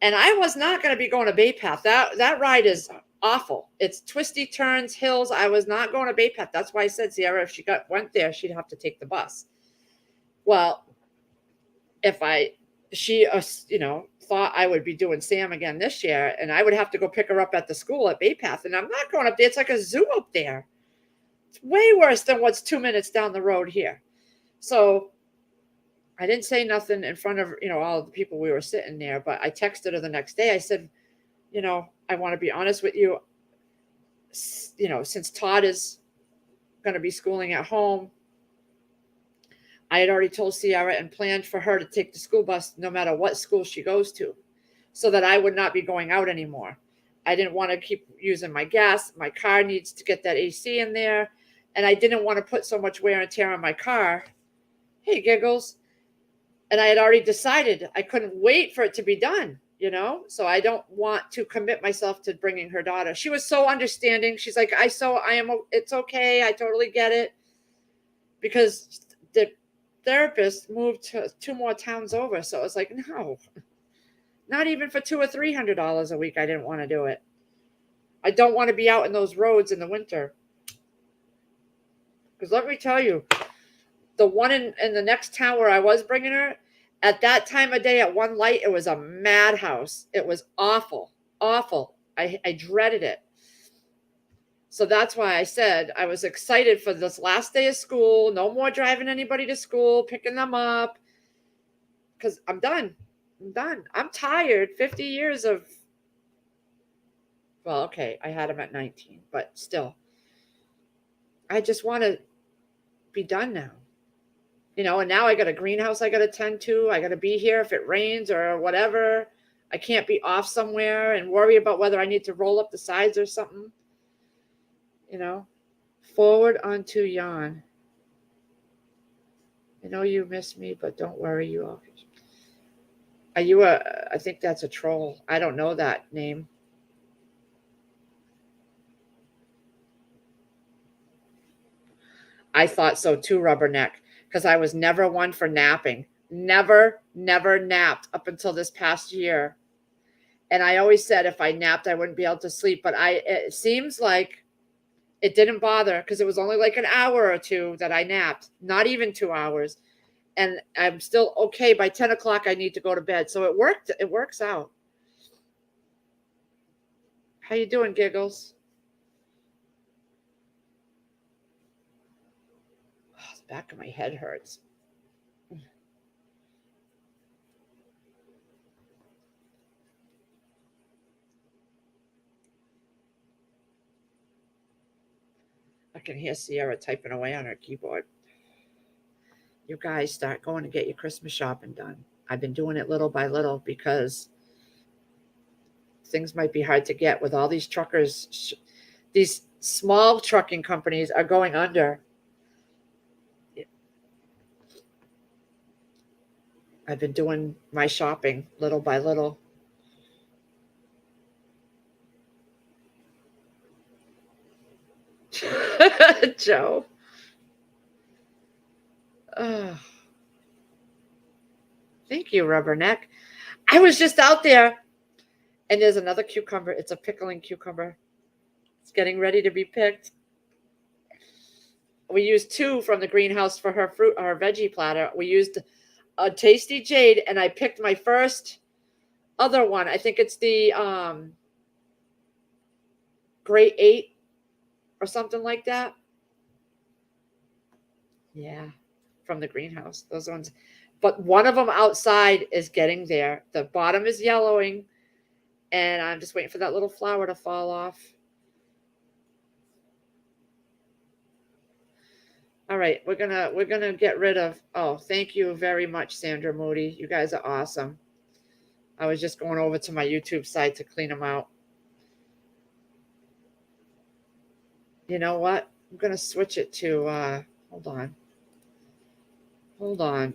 And I was not going to be going to Bay Path. That ride is awful. It's twisty turns, hills. I was not going to Bay Path. That's why I said, Sierra, if she went there, she'd have to take the bus. Well, she thought I would be doing Sam again this year, and I would have to go pick her up at the school at Bay Path. And I'm not going up there. It's like a zoo up there. It's way worse than what's 2 minutes down the road here. So I didn't say nothing in front of, all the people we were sitting there, but I texted her the next day. I said, I want to be honest with you. Since Todd is going to be schooling at home, I had already told Sierra and planned for her to take the school bus no matter what school she goes to, so that I would not be going out anymore. I didn't want to keep using my gas. My car needs to get that AC in there. And I didn't want to put so much wear and tear on my car. Hey, Giggles. And I had already decided I couldn't wait for it to be done, So I don't want to commit myself to bringing her daughter. She was so understanding. She's like, it's okay. I totally get it. Because the therapist moved to 2 more towns over. So it was like, no, not even for $200 or $300 a week. I didn't want to do it. I don't want to be out in those roads in the winter. Because let me tell you, the one in the next town where I was bringing her, at that time of day at one light, it was a madhouse. It was awful, awful. I dreaded it. So that's why I said I was excited for this last day of school. No more driving anybody to school, picking them up. Because I'm done. I'm tired. 50 years of, well, okay, I had them at 19, but still. I just want to be done now. And now I got a greenhouse I got to tend to. I got to be here if it rains or whatever. I can't be off somewhere and worry about whether I need to roll up the sides or something. Forward onto yawn. I know you miss me, but don't worry, you all. Are you I think that's a troll. I don't know that name. I thought so too, Rubberneck, because I was never one for napping. Never napped up until this past year. And I always said if I napped, I wouldn't be able to sleep. But it seems like it didn't bother because it was only like an hour or two that I napped, not even 2 hours. And I'm still okay. By 10 o'clock, I need to go to bed. So it worked. It works out. How you doing, Giggles? Oh, the back of my head hurts. I can hear Sierra typing away on her keyboard. You guys start going to get your Christmas shopping done. I've been doing it little by little because things might be hard to get with all these truckers. These small trucking companies are going under. I've been doing my shopping little by little. Joe. Oh. Thank you, Rubberneck. I was just out there, and there's another cucumber. It's a pickling cucumber. It's getting ready to be picked. We used 2 from the greenhouse for her veggie platter. We used a Tasty Jade, and I picked my first other one. I think it's the Great 8 or something like that. Yeah, from the greenhouse. Those ones. But one of them outside is getting there. The bottom is yellowing, and I'm just waiting for that little flower to fall off. All right, we're gonna get rid of. Oh, thank you very much, Sandra Moody. You guys are awesome. I was just going over to my YouTube site to clean them out. You know what? I'm gonna switch it to. Hold on.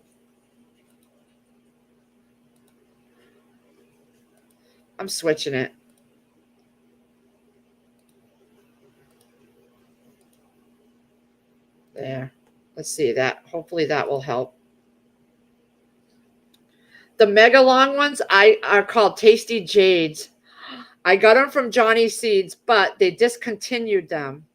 I'm switching it. There. Let's see that. Hopefully that will help. The mega long ones are called Tasty Jades. I got them from Johnny Seeds, but they discontinued them.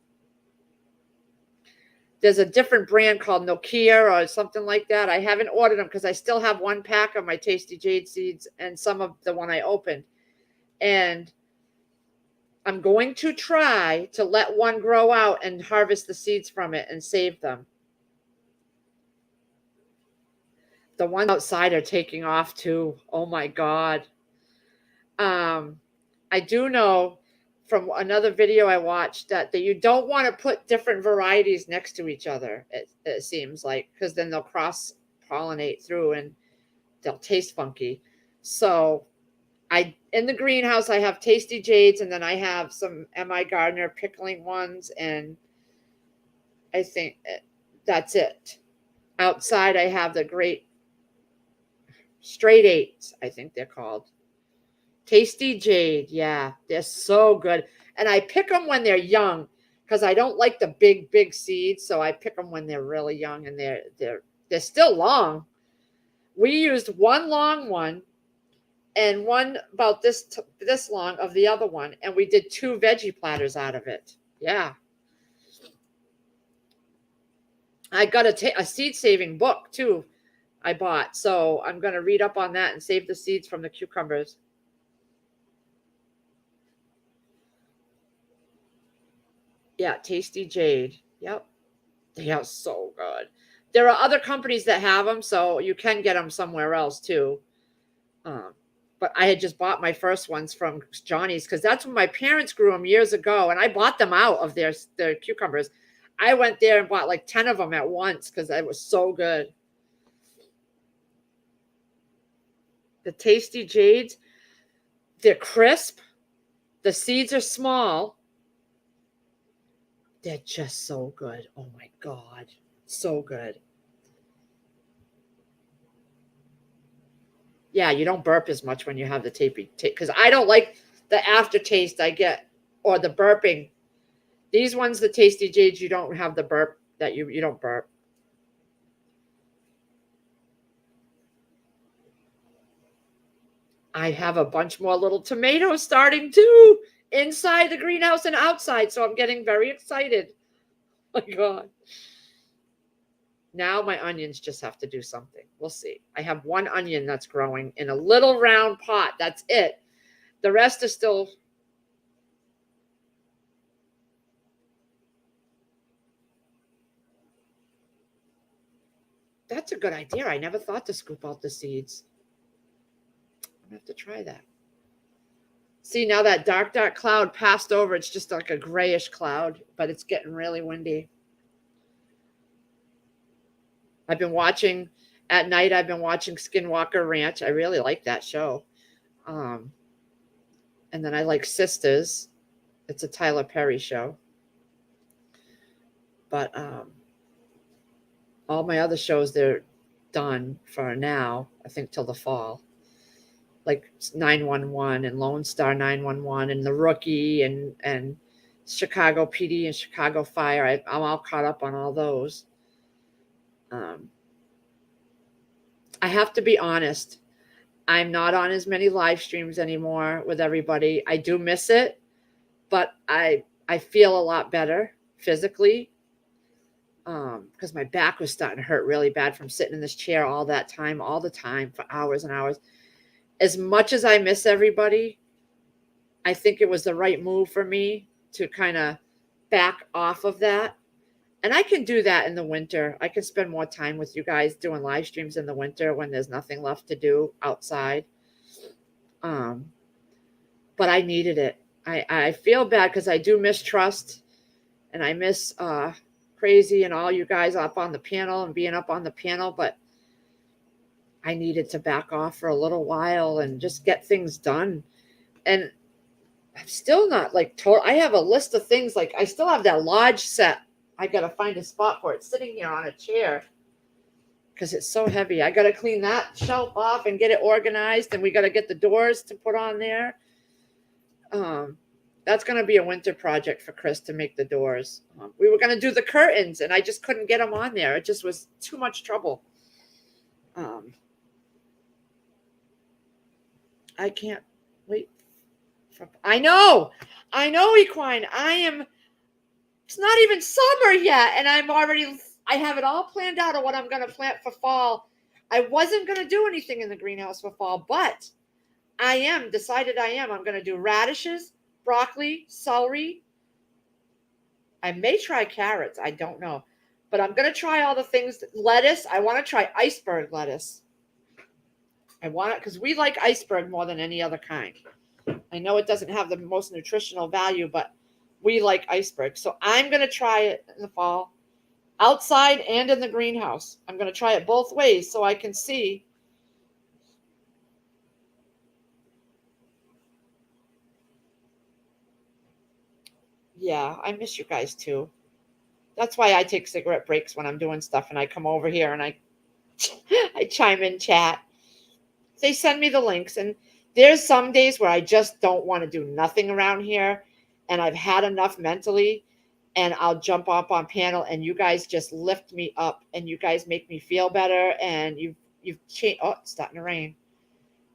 There's a different brand called Nokia or something like that. I haven't ordered them because I still have 1 pack of my Tasty Jade seeds and some of the one I opened. And I'm going to try to let one grow out and harvest the seeds from it and save them. The ones outside are taking off too. Oh my God. I do know from another video I watched that you don't want to put different varieties next to each other, it seems like, because then they'll cross-pollinate through and they'll taste funky. So In the greenhouse, I have Tasty Jades, and then I have some M.I. Gardner pickling ones, and I think that's it. Outside, I have the great straight eights, I think they're called. Tasty Jade, yeah, they're so good. And I pick them when they're young because I don't like the big seeds, so I pick them when they're really young, and they're still long. We used one long one and one about this long of the other one, and we did 2 veggie platters out of it. Yeah. I got a seed saving book too. I bought, so I'm going to read up on that and save the seeds from the cucumbers. Yeah, Tasty Jade. Yep. They are so good. There are other companies that have them, so you can get them somewhere else too. But I had just bought my first ones from Johnny's because that's when my parents grew them years ago, and I bought them out of their cucumbers. I went there and bought like 10 of them at once because it was so good. The Tasty Jades, they're crisp. The seeds are small. They're just so good. Oh my God. So good. Yeah, you don't burp as much when you have the tapey because I don't like the aftertaste I get or the burping. These ones, the Tasty Jades, you don't have the burp that you don't burp. I have a bunch more little tomatoes starting too inside the greenhouse and outside, so I'm getting very excited. Oh my God. Now my onions just have to do something. We'll see. I have one onion that's growing in a little round pot. That's it. The rest is still. That's a good idea. I never thought to scoop out the seeds. I'm going to have to try that. See, now that dark cloud passed over. It's just like a grayish cloud, but it's getting really windy. I've been watching at night. I've been watching Skinwalker Ranch. I really like that show. And then I like Sisters. It's a Tyler Perry show. But all my other shows, they're done for now, I think till the fall. Like 911 and Lone Star 911 and The Rookie and Chicago PD and Chicago Fire. I'm all caught up on all those. I have to be honest. I'm not on as many live streams anymore with everybody. I do miss it, but I feel a lot better physically because my back was starting to hurt really bad from sitting in this chair all the time for hours and hours. As much as I miss everybody, I think it was the right move for me to kind of back off of that. And I can do that in the winter. I can spend more time with you guys doing live streams in the winter when there's nothing left to do outside. But I needed it. I feel bad because I do miss Trust, and I miss Crazy and all you guys up on the panel and being up on the panel, but I needed to back off for a little while and just get things done. And I'm still not like total. I have a list of things. Like I still have that lodge set. I got to find a spot for it sitting here on a chair because it's so heavy. I got to clean that shelf off and get it organized. And we got to get the doors to put on there. That's going to be a winter project for Chris to make the doors. We were going to do the curtains and I just couldn't get them on there. It just was too much trouble. I can't wait. I know, Equine. It's not even summer yet. And I have it all planned out of what I'm going to plant for fall. I wasn't going to do anything in the greenhouse for fall, but I'm going to do radishes, broccoli, celery. I may try carrots. I don't know, but I'm going to try all the things. Lettuce. I want to try iceberg lettuce. I want it because we like iceberg more than any other kind. I know it doesn't have the most nutritional value, but we like iceberg. So I'm going to try it in the fall, outside and in the greenhouse. I'm going to try it both ways so I can see. Yeah, I miss you guys too. That's why I take cigarette breaks when I'm doing stuff and I come over here and I I chime in chat. They send me the links, and there's some days where I just don't want to do nothing around here and I've had enough mentally, and I'll jump up on panel and you guys just lift me up and you guys make me feel better, and you've changed. Oh, it's starting to rain.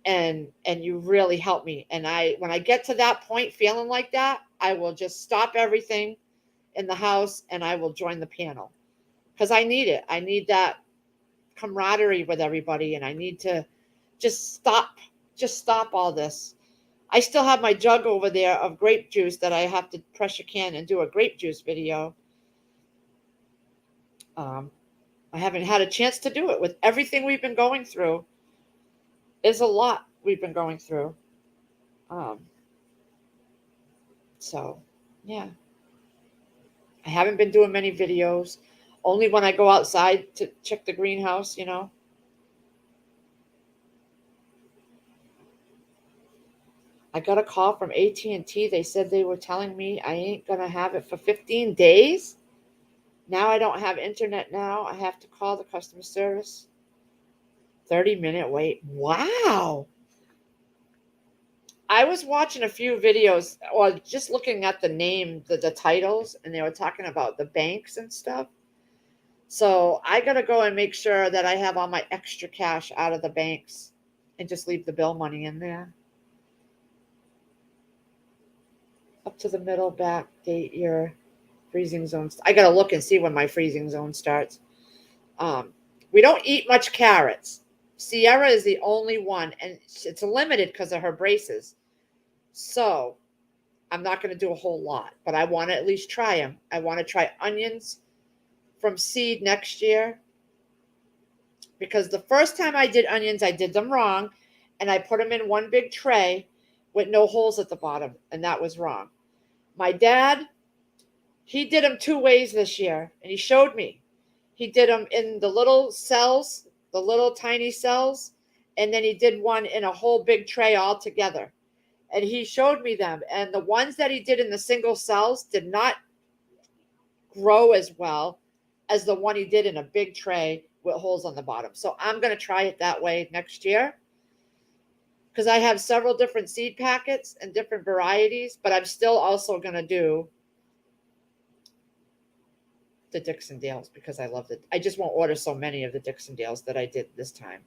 And you really help me, and I when I get to that point feeling like that, I will just stop everything in the house and I will join the panel because I need it. I need that camaraderie with everybody, and I need to just stop all this. I still have my jug over there of grape juice that I have to pressure can and do a grape juice video. I haven't had a chance to do it with everything we've been going through. Is a lot we've been going through. So yeah, I haven't been doing many videos, only when I go outside to check the greenhouse, I got a call from AT&T. They said they were telling me I ain't going to have it for 15 days. Now I don't have internet now. I have to call the customer service. 30-minute wait. Wow. I was watching a few videos, or just looking at the name, the titles, and they were talking about the banks and stuff. So I got to go and make sure that I have all my extra cash out of the banks and just leave the bill money in there. Up to the middle, back, date your freezing zone. I got to look and see when my freezing zone starts. We don't eat much carrots. Sierra is the only one, and it's limited because of her braces. So I'm not going to do a whole lot, but I want to at least try them. I want to try onions from seed next year, because the first time I did onions, I did them wrong, and I put them in one big tray with no holes at the bottom, and that was wrong. My dad, he did them 2 ways this year, and he showed me. He did them in the little cells, the little tiny cells, and then he did one in a whole big tray all together. And he showed me them, and the ones that he did in the single cells did not grow as well as the one he did in a big tray with holes on the bottom. So I'm going to try it that way next year, because I have several different seed packets and different varieties, but I'm still also going to do the Dixon Dales because I love it. I just won't order so many of the Dixon Dales that I did this time.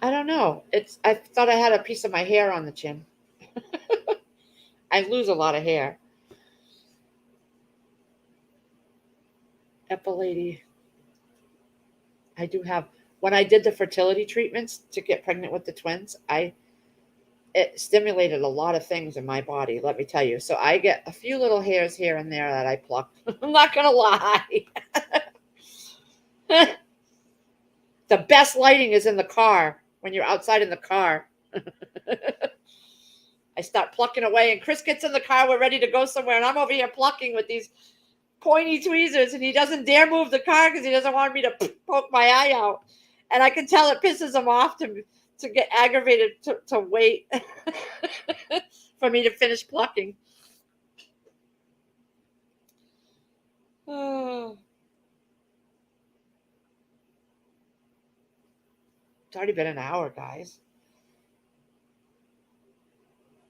I don't know. I thought I had a piece of my hair on the chin. I lose a lot of hair. Epilady. I do have, when I did the fertility treatments to get pregnant with the twins, it stimulated a lot of things in my body, let me tell you. So I get a few little hairs here and there that I pluck. I'm not going to lie. The best lighting is in the car when you're outside in the car. I start plucking away, and Chris gets in the car. We're ready to go somewhere, and I'm over here plucking with these pointy tweezers, and he doesn't dare move the car because he doesn't want me to poke my eye out. And I can tell it pisses him off to get aggravated to wait for me to finish plucking. Oh. It's already been an hour, guys.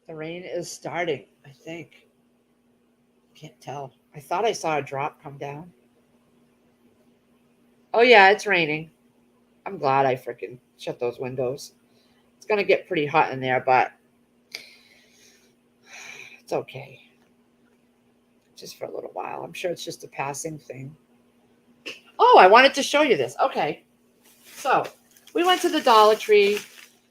The rain is starting, I think. Can't tell. I thought I saw a drop come down. Oh, yeah, it's raining. I'm glad I freaking shut those windows. It's going to get pretty hot in there, but it's okay. Just for a little while. I'm sure it's just a passing thing. Oh, I wanted to show you this. Okay. So we went to the Dollar Tree.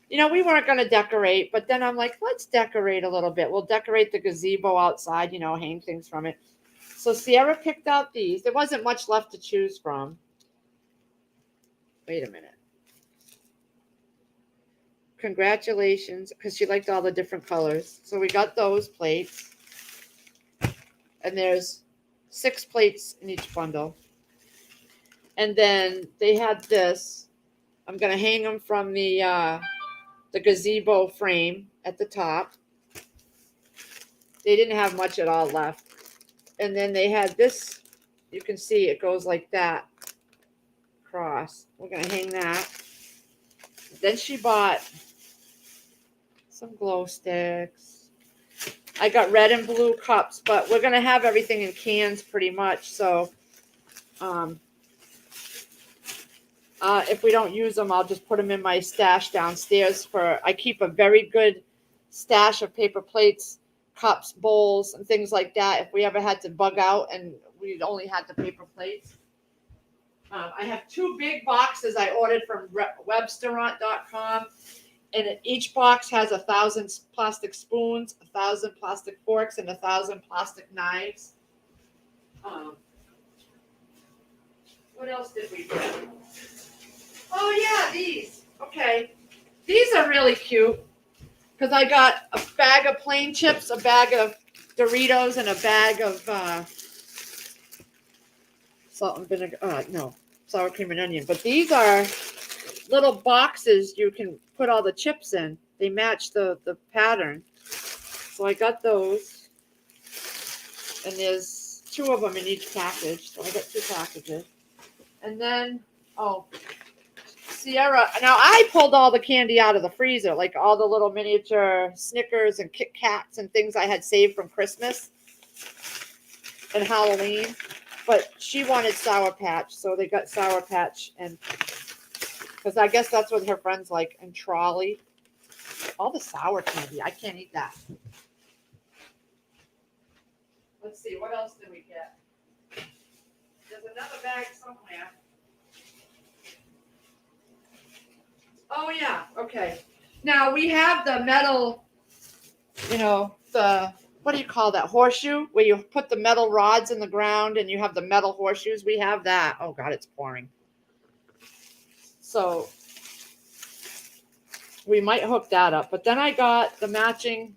We weren't going to decorate, but then I'm like, let's decorate a little bit. We'll decorate the gazebo outside, hang things from it. So Sierra picked out these. There wasn't much left to choose from. Wait a minute. Congratulations, because she liked all the different colors. So we got those plates. And there's 6 plates in each bundle. And then they had this. I'm going to hang them from the the gazebo frame at the top. They didn't have much at all left. And then they had this, you can see it goes like that across. We're going to hang that. Then she bought some glow sticks. I got red and blue cups, but we're going to have everything in cans pretty much. So if we don't use them, I'll just put them in my stash downstairs. I keep a very good stash of paper plates, cups, bowls, and things like that. If we ever had to bug out and we only had the paper plates. I have 2 big boxes I ordered from Webstaurant.com, and each box has 1,000 plastic spoons, 1,000 plastic forks, and 1,000 plastic knives. What else did we get? Oh yeah, these. Okay, these are really cute because I got a bag of plain chips, a bag of Doritos, and a bag of salt and vinegar. No, sour cream and onion. But these are little boxes you can put all the chips in. They match the pattern. So I got those. And there's 2 of them in each package. So I got 2 packages. And then, Sierra. Now I pulled all the candy out of the freezer, like all the little miniature Snickers and Kit Kats and things I had saved from Christmas and Halloween. But she wanted Sour Patch, so they got Sour Patch, and because I guess that's what her friends like, and Trolley. All the sour candy, I can't eat that. Let's see, what else did we get? There's another bag somewhere. Oh yeah, okay. Now we have the metal, what do you call that, horseshoe, where you put the metal rods in the ground and you have the metal horseshoes. We have that. Oh God, it's pouring. So we might hook that up. But then I got the matching,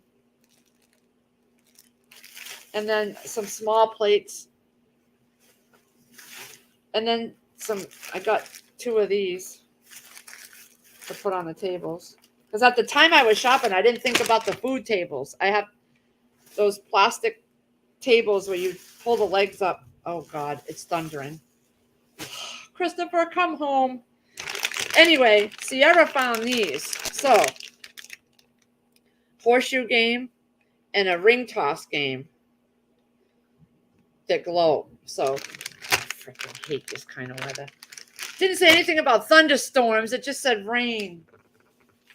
and then some small plates, and then I got 2 of these to put on the tables. Because at the time I was shopping, I didn't think about the food tables. I have those plastic tables where you pull the legs up. Oh God, it's thundering. Christopher, come home. Anyway, Sierra found these. So, horseshoe game and a ring toss game that glow. So, I freaking hate this kind of weather. Didn't say anything about thunderstorms. It just said rain.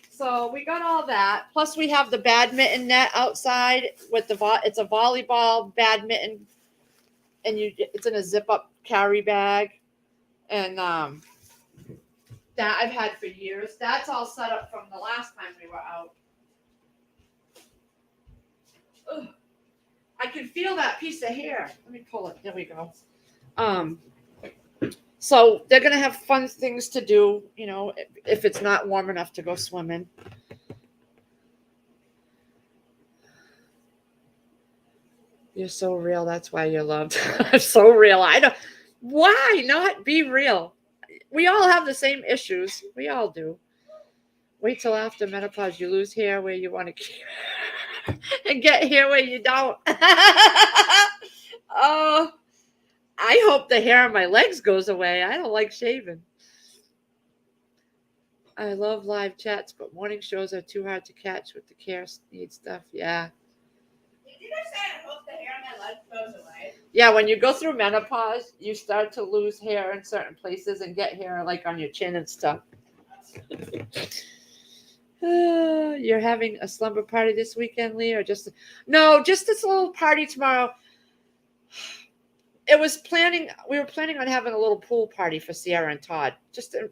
So we got all that. Plus we have the badminton net outside with it's a volleyball badminton, and it's in a zip up carry bag, and that I've had for years. That's all set up from the last time we were out. Ugh. I can feel that piece of hair. Let me pull it. There we go. So they're going to have fun things to do, if it's not warm enough to go swimming. You're so real. That's why you're loved. I'm so real. Why not be real? We all have the same issues. We all do. Wait till after menopause. You lose hair where you want to keep and get hair where you don't. Oh. I hope the hair on my legs goes away. I don't like shaving. I love live chats, but morning shows are too hard to catch with the care need stuff. Yeah. Did you just say I hope the hair on my legs goes away? Yeah, when you go through menopause, you start to lose hair in certain places and get hair like on your chin and stuff. You're having a slumber party this weekend, Lee, or just this little party tomorrow. We were planning on having a little pool party for Sierra and Todd.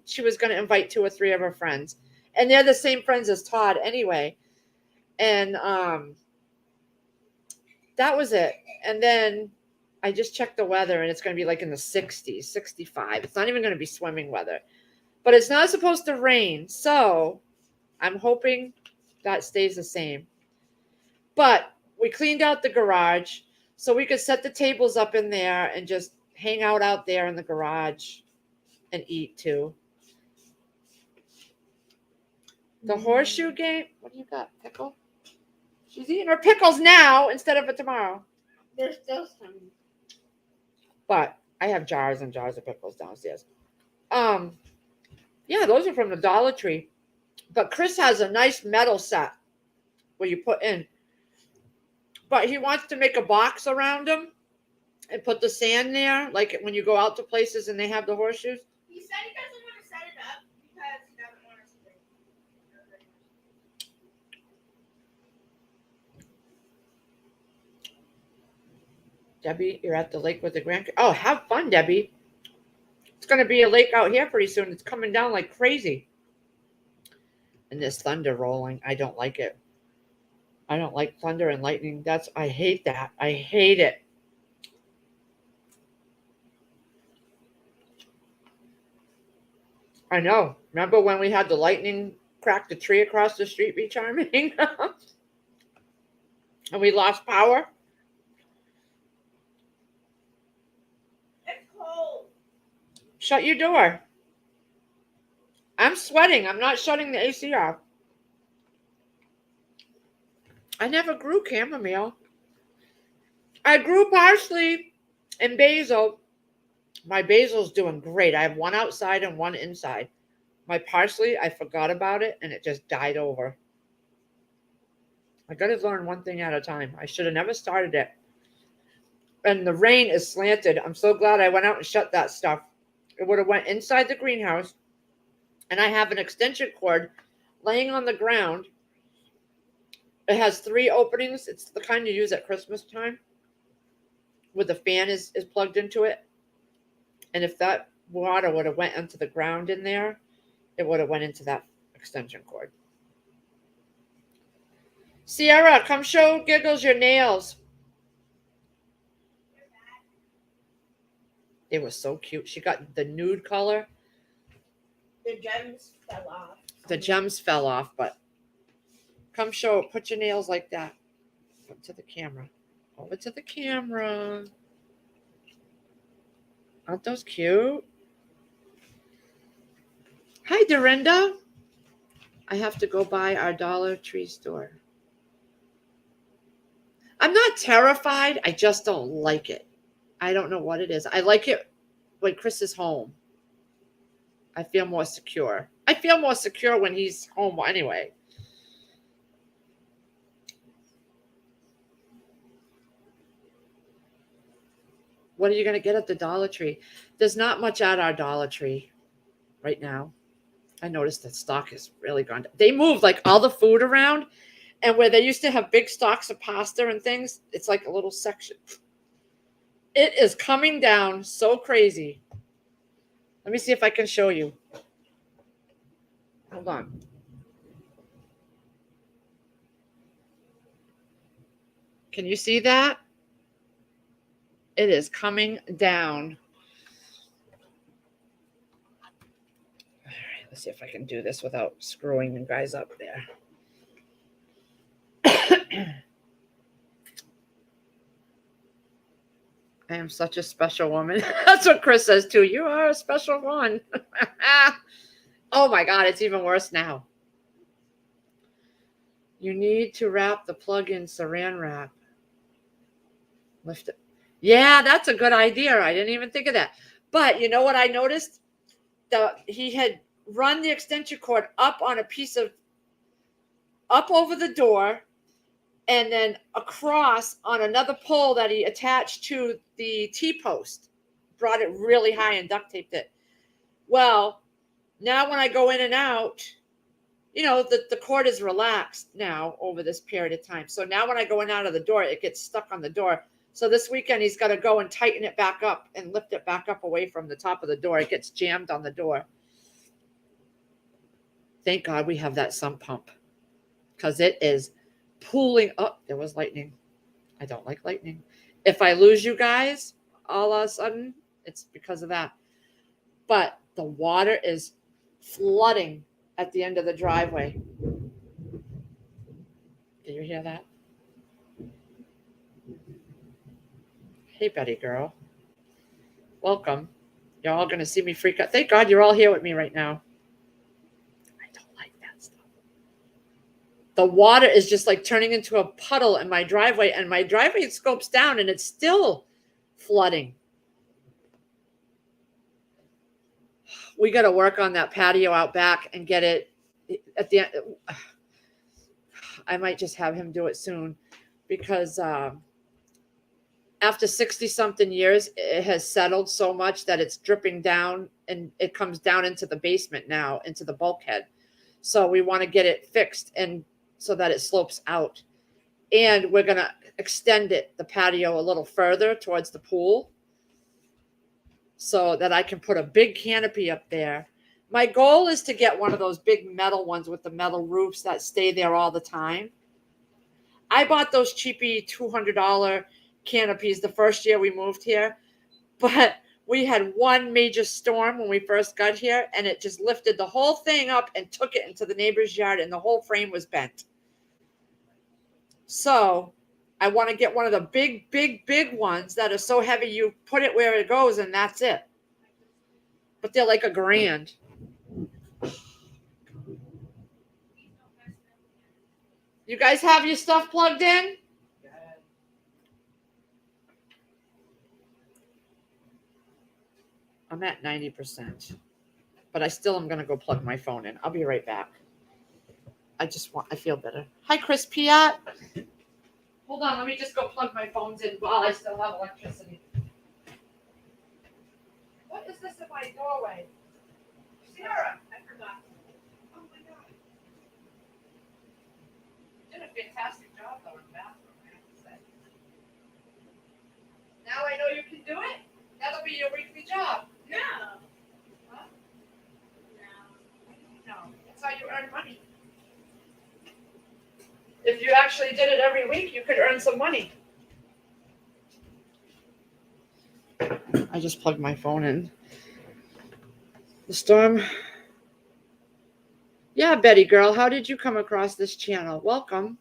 She was going to invite 2 or 3 of her friends, and they're the same friends as Todd anyway. And that was it. And then I just checked the weather, and it's going to be like in the 60s, 65. It's not even going to be swimming weather, but it's not supposed to rain. So I'm hoping that stays the same. But we cleaned out the garage, so we could set the tables up in there and just hang out there in the garage and eat too. The horseshoe game. What do you got? Pickle? She's eating her pickles now instead of for tomorrow. There's still some. But I have jars and jars of pickles downstairs. Yeah, those are from the Dollar Tree. But Chris has a nice metal set where you put in. But he wants to make a box around them and put the sand there, like when you go out to places and they have the horseshoes. He said he doesn't want to set it up because he doesn't want us to. Debbie, you're at the lake with the grandkids. Oh, have fun, Debbie. It's going to be a lake out here pretty soon. It's coming down like crazy. And there's thunder rolling. I don't like it. I don't like thunder and lightning. I hate that. I hate it. I know. Remember when we had the lightning crack the tree across the street, be charming? And we lost power? It's cold. Shut your door. I'm sweating. I'm not shutting the AC off. I never grew chamomile. I grew parsley and basil. My basil's doing great. I have one outside and one inside. My parsley, I forgot about it and it just died over. I got to learn one thing at a time. I should have never started it. And the rain is slanted. I'm so glad I went out and shut that stuff. It would have went inside the greenhouse. And I have an extension cord laying on the ground. It has 3 openings. It's the kind you use at Christmas time, where the fan is plugged into it. And if that water would have went into the ground in there, it would have went into that extension cord. Sierra, come show Giggles your nails. They were so cute. She got the nude color. The gems fell off. The gems fell off, but come show. Put your nails like that. Up to the camera. Over to the camera. Aren't those cute? Hi, Dorinda. I have to go by our Dollar Tree store. I'm not terrified. I just don't like it. I don't know what it is. I like it when Chris is home. I feel more secure. I feel more secure when he's home anyway. What are you going to get at the Dollar Tree? There's not much at our Dollar Tree right now. I noticed that stock has really gone down. They moved like all the food around, and where they used to have big stocks of pasta and things, it's like a little section. It is coming down so crazy. Let me see if I can show you. Hold on. Can you see that? It is coming down. All right, let's see if I can do this without screwing you guys up there. I am such a special woman. That's what Chris says too. You are a special one. Oh my God, it's even worse now. You need to wrap the plug-in saran wrap. Lift it. Yeah, that's a good idea. I didn't even think of that. But you know what I noticed? He had run the extension cord up on a piece of, up over the door, and then across on another pole that he attached to the T-post. Brought it really high and duct taped it. Well, now when I go in and out, you know, the cord is relaxed now over this period of time. So now when I go in and out of the door, it gets stuck on the door. So this weekend, he's got to go and tighten it back up and lift it back up away from the top of the door. It gets jammed on the door. Thank God we have that sump pump, because it is pooling up. There was lightning. I don't like lightning. If I lose you guys all of a sudden, it's because of that. But the water is flooding at the end of the driveway. Did you hear that? Hey, Betty girl. Welcome. You're all going to see me freak out. Thank God you're all here with me right now. I don't like that stuff. the water is just like turning into a puddle in my driveway, and my driveway scopes down and it's still flooding. We got to work on that patio out back and get it at the end. I might just have him do it soon because after 60 something years, it has settled so much that it's dripping down and it comes down into the basement now, into the bulkhead. So we want to get it fixed and so that it slopes out. And we're going to extend it, the patio, a little further towards the pool so that I can put a big canopy up there. My goal is to get one of those big metal ones with the metal roofs that stay there all the time. I bought those cheapy $200 canopies the first year we moved here, but we had one major storm when we first got here, and it just lifted the whole thing up and took it into the neighbor's yard, and the whole frame was bent. So I want to get one of the big ones that are so heavy you put it where it goes and that's it. But they're like $1,000. You guys have your stuff plugged in? I'm at 90%, but I still am going to go plug my phone in. I'll be right back. I feel better. Hi, Chris Piat. Hold on, let me just go plug my phones in while I still have electricity. What is this in my doorway? Sarah, I forgot. Oh my God. You did a fantastic job though in the bathroom, I have to say. Now I know you can do it? That'll be your weekly job. No. Huh? No. No, that's how you earn money. If you actually did it every week, you could earn some money. I just plugged my phone in. The storm. Yeah, Betty girl, how did you come across this channel? Welcome.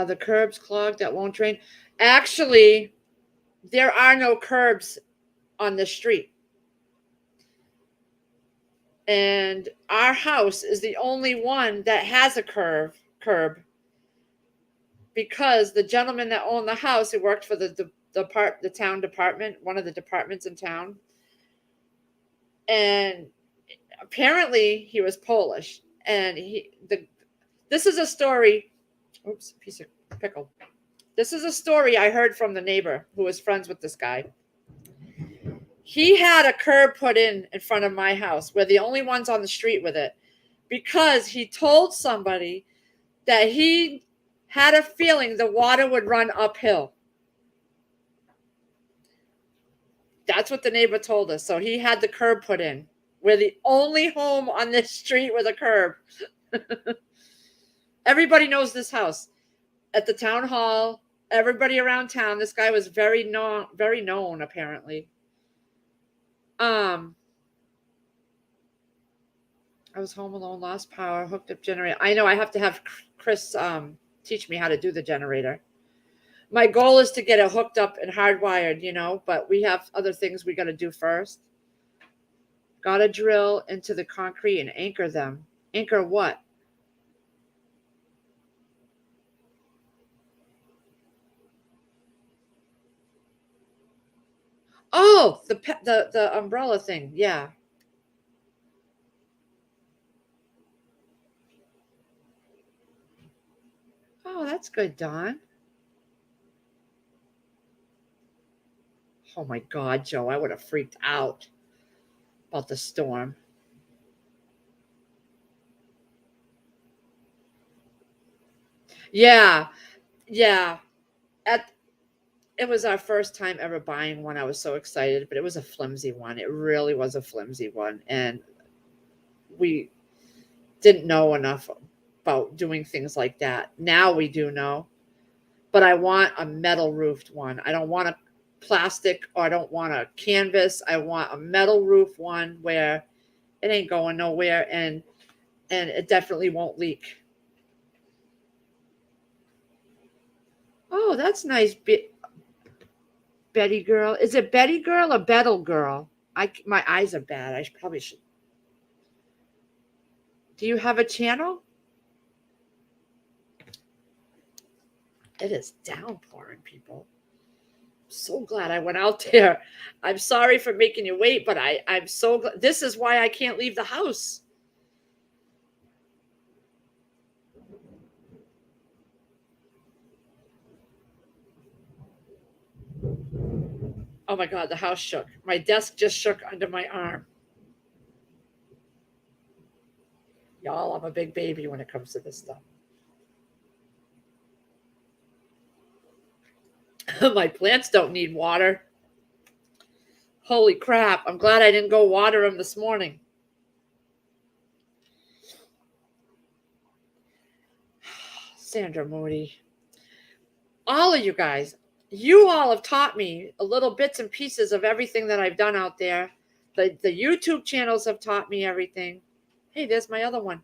The curbs clogged that won't drain. Actually, there are no curbs on the street. And our house is the only one that has a curb because the gentleman that owned the house, who worked for the town department, one of the departments in town, and apparently he was Polish. And this is a story. Oops, piece of pickle. This is a story I heard from the neighbor who was friends with this guy. He had a curb put in front of my house. We're the only ones on the street with it because he told somebody that he had a feeling the water would run uphill. That's what the neighbor told us. So he had the curb put in. We're the only home on this street with a curb. Everybody knows this house. At the town hall, everybody around town. This guy was very known apparently. I was home alone, lost power, hooked up generator. I know I have to have Chris teach me how to do the generator. My goal is to get it hooked up and hardwired, but we have other things we got to do first. Got to drill into the concrete and anchor them. Anchor what? Oh, the umbrella thing. Yeah. Oh, that's good, Don. Oh my God, Joe, I would have freaked out about the storm. Yeah. It was our first time ever buying one. I was so excited, but it was a flimsy one. It really was a flimsy one. And we didn't know enough about doing things like that. Now we do know. But I want a metal roofed one. I don't want a plastic or I don't want a canvas. I want a metal roof one where it ain't going nowhere and it definitely won't leak. Oh, that's nice. Betty girl. Is it Betty girl or Bettle girl? My eyes are bad. Probably should. Do you have a channel? It is downpouring, people. I'm so glad I went out there. I'm sorry for making you wait, but I'm so glad. This is why I can't leave the house. Oh my God, the house shook. My desk just shook under my arm. Y'all, I'm a big baby when it comes to this stuff. My plants don't need water. Holy crap. I'm glad I didn't go water them this morning. Sandra Moody. All of you guys, you all have taught me a little bits and pieces of everything that I've done out there. The YouTube channels have taught me everything. Hey, there's my other one.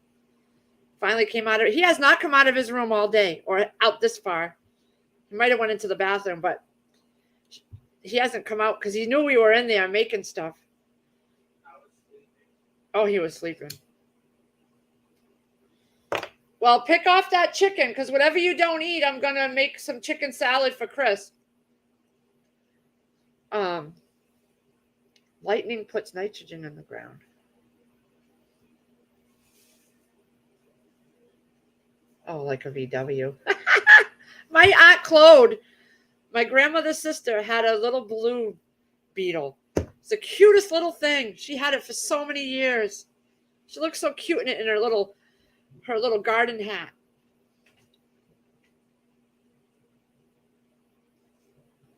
Finally came out of it. He has not come out of his room all day or out this far. He might have went into the bathroom, but he hasn't come out because he knew we were in there making stuff. Oh, he was sleeping. Well, pick off that chicken because whatever you don't eat, I'm going to make some chicken salad for Chris. Lightning puts nitrogen in the ground. Oh, like a VW. My Aunt Claude, my grandmother's sister, had a little blue beetle. It's the cutest little thing. She had it for so many years. She looks so cute in it in her little garden hat.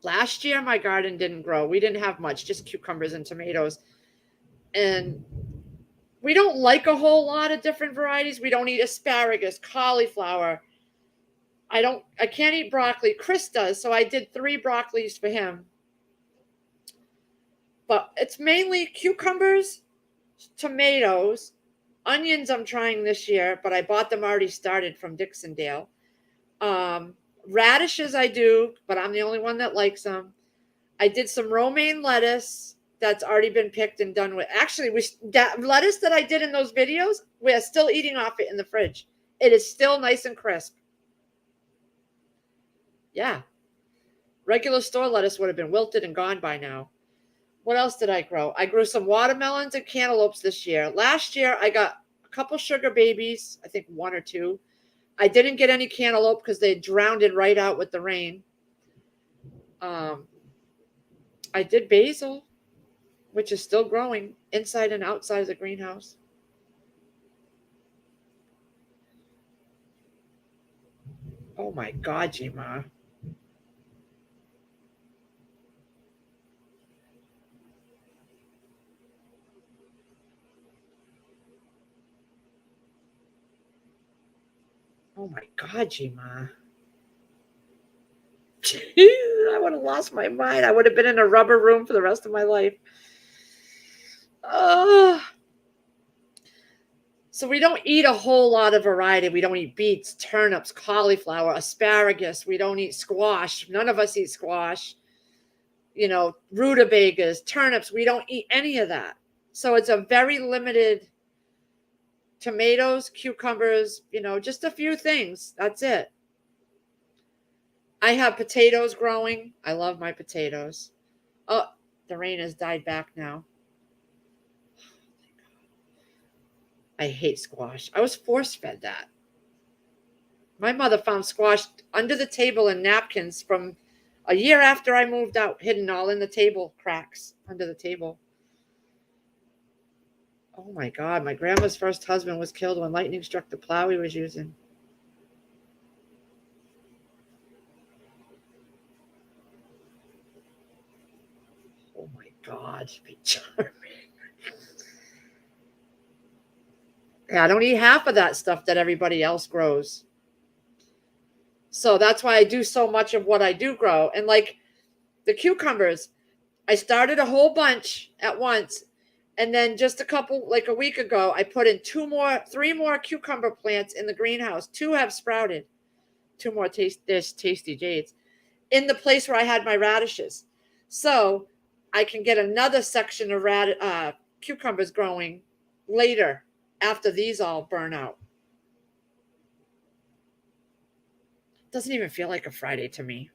Last year, my garden didn't grow. We didn't have much, just cucumbers and tomatoes. And we don't like a whole lot of different varieties. We don't eat asparagus, cauliflower. I can't eat broccoli. Chris does, so I did 3 broccolis for him. But it's mainly cucumbers, tomatoes, onions I'm trying this year, but I bought them already started from Dixondale. Radishes I do, but I'm the only one that likes them. I did some romaine lettuce that's already been picked and done with. Actually, that lettuce that I did in those videos, we're still eating off it in the fridge. It is still nice and crisp. Yeah. Regular store lettuce would have been wilted and gone by now. What else did I grow? I grew some watermelons and cantaloupes this year. Last year, I got a couple sugar babies, I think 1 or 2. I didn't get any cantaloupe because they drowned it right out with the rain. I did basil, which is still growing inside and outside of the greenhouse. Oh my God, Gma. Oh my God, Gma. I would have lost my mind. I would have been in a rubber room for the rest of my life. So we don't eat a whole lot of variety. We don't eat beets, turnips, cauliflower, asparagus. We don't eat squash. None of us eat squash. Rutabagas, turnips. We don't eat any of that. So it's a very limited tomatoes, cucumbers, just a few things. That's it. I have potatoes growing. I love my potatoes. Oh, the rain has died back now. I hate squash. I was force-fed that. My mother found squash under the table in napkins from a year after I moved out, hidden all in the table cracks under the table. Oh my God, my grandma's first husband was killed when lightning struck the plow he was using. Oh my God, be charming. Yeah, I don't eat half of that stuff that everybody else grows. So that's why I do so much of what I do grow. And like the cucumbers, I started a whole bunch at once. And then just a week ago, I put in 3 more cucumber plants in the greenhouse. 2 have sprouted. 2 more there's Tasty Jades in the place where I had my radishes. So I can get another section of cucumbers growing later after these all burn out. Doesn't even feel like a Friday to me.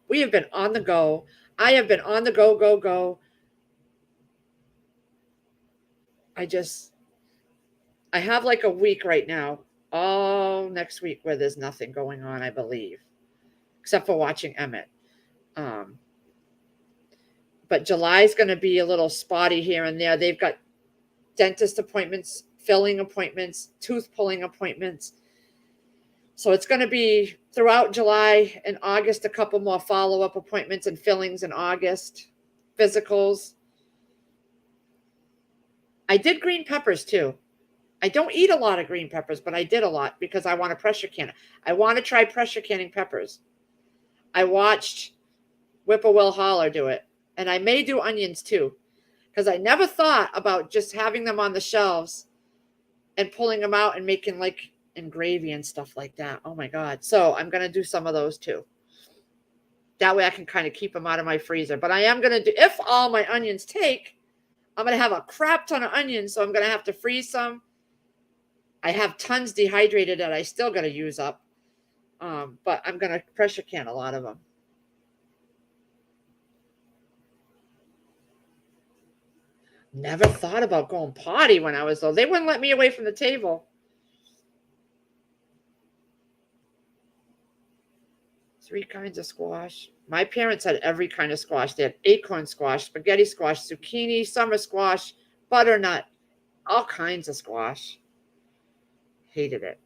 We have been on the go. I have been on the go, go, go. I have like a week right now, all next week, where there's nothing going on, I believe, except for watching Emmett. But July is going to be a little spotty here and there. They've got dentist appointments, filling appointments, tooth pulling appointments. So it's going to be throughout July and August, a couple more follow-up appointments and fillings in August, physicals. I did green peppers too. I don't eat a lot of green peppers, but I did a lot because I want to pressure can it. I want to try pressure canning peppers. I watched Whippoorwill Holler do it, and I may do onions too, because I never thought about just having them on the shelves and pulling them out and making like in gravy and stuff like that. Oh my God. So I'm going to do some of those too. That way I can kind of keep them out of my freezer. But I am going to do, if all my onions take, I'm going to have a crap ton of onions. So I'm going to have to freeze some. I have tons dehydrated that I still got to use up. But I'm going to pressure can a lot of them. Never thought about going potty when I was little. They wouldn't let me away from the table. 3 kinds of squash. My parents had every kind of squash. They had acorn squash, spaghetti squash, zucchini, summer squash, butternut, all kinds of squash. Hated it.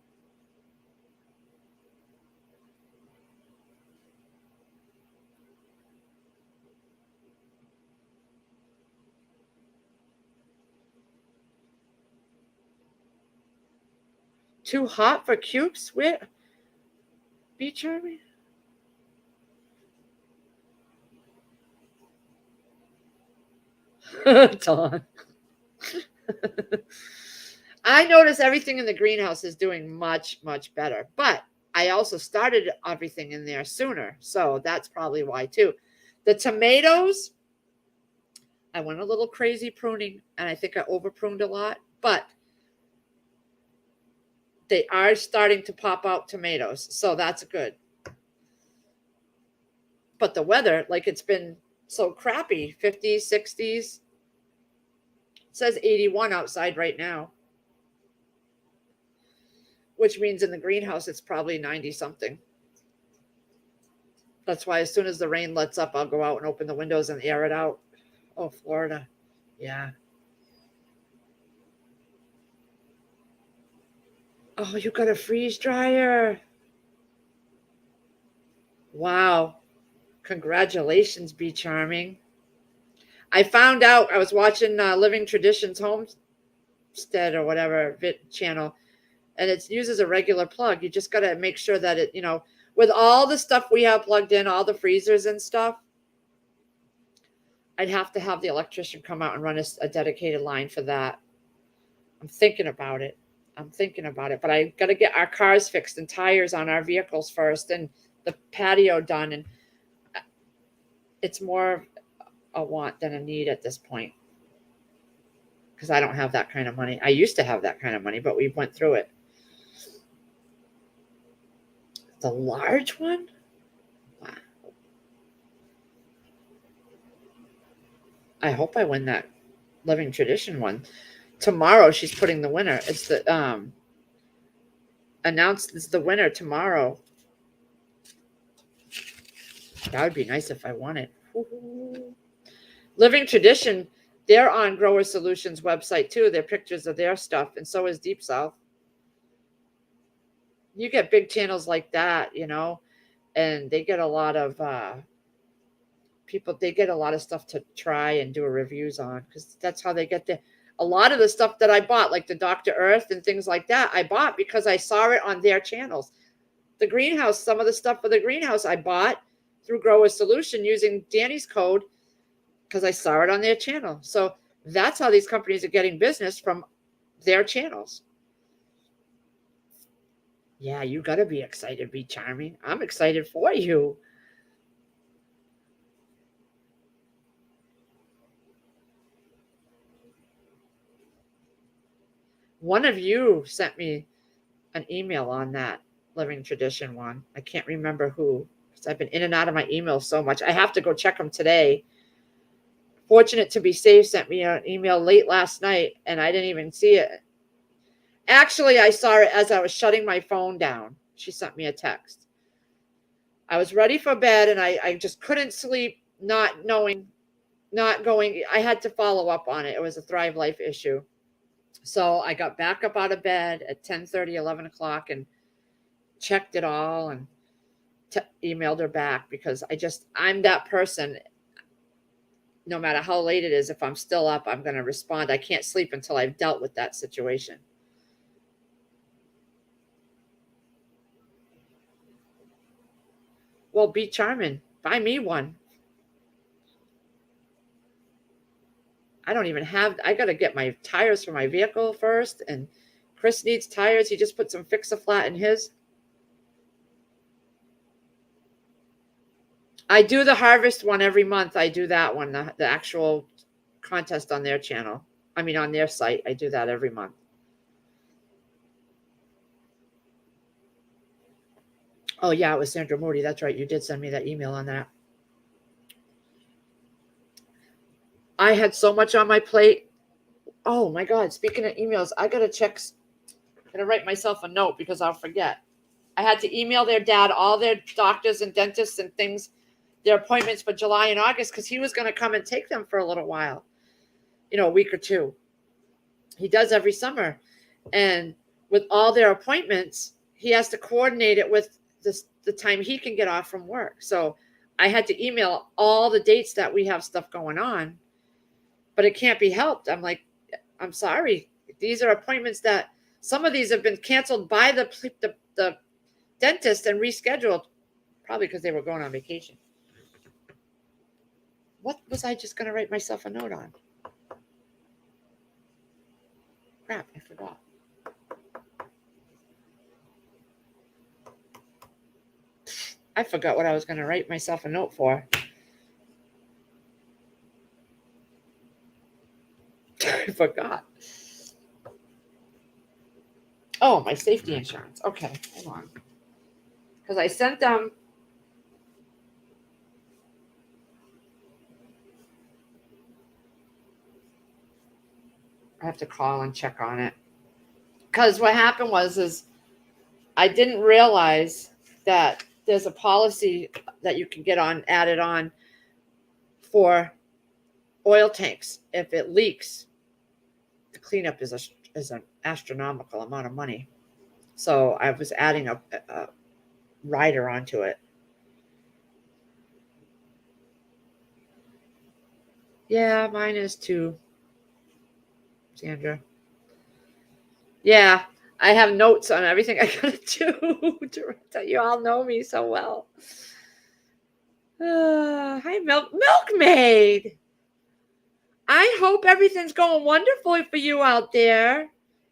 Too hot for cubes? Where? Beach Army? Dawn. I notice everything in the greenhouse is doing much, much better. But I also started everything in there sooner. So that's probably why too. The tomatoes, I went a little crazy pruning, and I think I over pruned a lot. But they are starting to pop out tomatoes. So that's good. But the weather, like it's been so crappy, 50s, 60s. It says 81 outside right now, which means in the greenhouse it's probably 90 something. That's why as soon as the rain lets up, I'll go out and open the windows and air it out. Oh, Florida. Yeah. Oh, you got a freeze dryer. Wow. Congratulations, Be Charming. I found out, I was watching Living Traditions Homestead or whatever channel, and it uses a regular plug. You just got to make sure that it, with all the stuff we have plugged in, all the freezers and stuff, I'd have to have the electrician come out and run a dedicated line for that. I'm thinking about it. But I got to get our cars fixed and tires on our vehicles first and the patio done. And it's more a want than a need at this point, because I don't have that kind of money. I used to have that kind of money, but we went through it. The large one? Wow. I hope I win that Living Tradition one. Tomorrow she's putting the winner. It's the announced it's the winner tomorrow. That would be nice if I won it. Woo-hoo. Living Tradition, they're on Grower Solutions website too. They're pictures of their stuff, and so is Deep South. You get big channels like that, and they get a lot of people. They get a lot of stuff to try and do reviews on, because that's how they get a lot of the stuff that I bought, like the Dr. Earth and things like that, I bought because I saw it on their channels. The greenhouse, some of the stuff for the greenhouse I bought through Grower Solution using Danny's code, because I saw it on their channel. So that's how these companies are getting business, from their channels. Yeah, you got to be excited, Be Charming. I'm excited for you. One of you sent me an email on that Living Tradition one. I can't remember who, because I've been in and out of my emails so much. I have to go check them today. Fortunate to Be Safe sent me an email late last night, and I didn't even see it. Actually, I saw it as I was shutting my phone down. She sent me a text. I was ready for bed, and I just couldn't sleep, not going. I had to follow up on it. It was a Thrive Life issue. So I got back up out of bed at 10:30, 11 o'clock and checked it all and emailed her back, because I'm that person. No matter how late it is, if I'm still up, I'm going to respond. I can't sleep until I've dealt with that situation. Well, be charming. Buy me one. I got to get my tires for my vehicle first. And Chris needs tires. He just put some Fix-A-Flat in his. I do the harvest one every month. I do that one, the actual contest on their channel. I mean, on their site. I do that every month. Oh, yeah, it was Sandra Moody. That's right. You did send me that email on that. I had so much on my plate. Oh, my God. Speaking of emails, I got to check. I'm going to write myself a note because I'll forget. I had to email their dad all their doctors and dentists and things, their appointments for July and August, because he was going to come and take them for a little while, a week or two. He does every summer. And with all their appointments, he has to coordinate it with the time he can get off from work. So I had to email all the dates that we have stuff going on, but it can't be helped. I'm like, I'm sorry. These are appointments that some of these have been canceled by the dentist and rescheduled, probably because they were going on vacation. What was I just going to write myself a note on? Crap, I forgot. I forgot what I was going to write myself a note for. I forgot. Oh, my safety insurance. Okay, hold on. Because I sent them. I have to call and check on it. Because what happened is I didn't realize that there's a policy that you can get added on for oil tanks. If it leaks, the cleanup is an astronomical amount of money. So I was adding a rider onto it. Yeah, mine is too, Sandra. Yeah, I have notes on everything I gotta do. You all know me so well. Hi, Milkmaid. I hope everything's going wonderfully for you out there.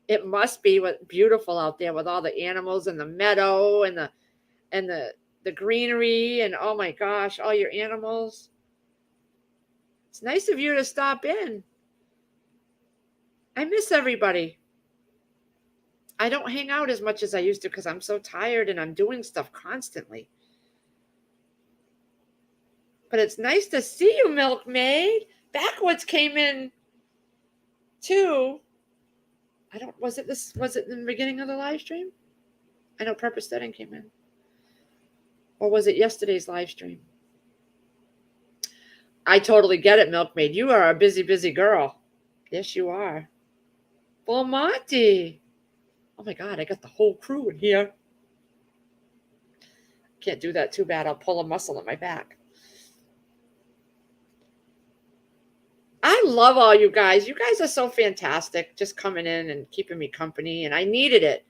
It must be beautiful out there with all the animals and the meadow and the greenery and oh my gosh, all your animals. It's nice of you to stop in. I miss everybody. I don't hang out as much as I used to because I'm so tired and I'm doing stuff constantly. But it's nice to see you, Milkmaid. Backwoods came in too. Was it in the beginning of the live stream? I know Purpose Setting came in. Or was it yesterday's live stream? I totally get it, Milkmaid. You are a busy, busy girl. Yes, you are. Well, Monty. Oh my God, I got the whole crew in here. Can't do that too bad. I'll pull a muscle in my back. I love all you guys. You guys are so fantastic, just coming in and keeping me company, and I needed it.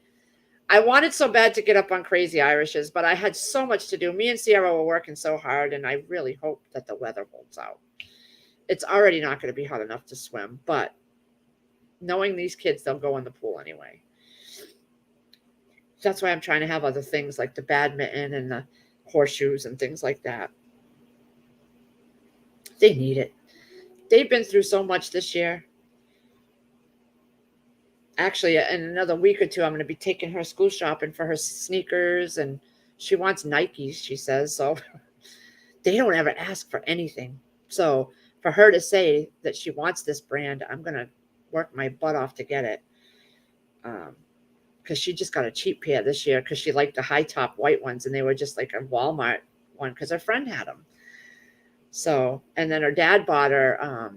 I wanted so bad to get up on Crazy Irishes, but I had so much to do. Me and Sierra were working so hard, and I really hope that the weather holds out. It's already not going to be hot enough to swim, but knowing these kids, they'll go in the pool anyway. That's why I'm trying to have other things like the badminton and the horseshoes and things like that. They need it. They've been through so much this year. Actually, in another week or two, I'm going to be taking her school shopping for her sneakers, and she wants Nikes, she says. So they don't ever ask for anything. So for her to say that she wants this brand, I'm going to work my butt off to get it. Because she just got a cheap pair this year because she liked the high top white ones, and they were just like a Walmart one because her friend had them. So, and then her dad bought her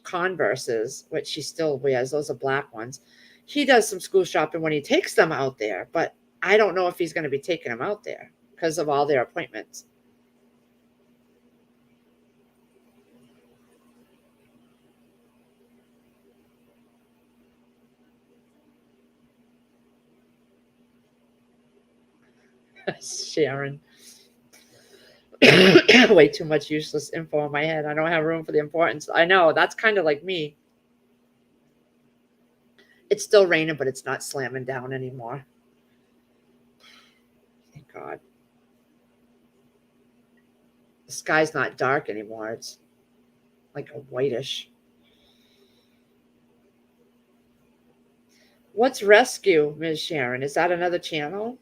Converses, which she still wears. Those are black ones. He does some school shopping when he takes them out there, but I don't know if he's going to be taking them out there because of all their appointments. Sharon. Way too much useless info in my head. I don't have room for the importance. I know, that's kind of like me. It's still raining, but it's not slamming down anymore. Thank God. The sky's not dark anymore. It's like a whitish. What's Rescue, Ms. Sharon? Is that another channel?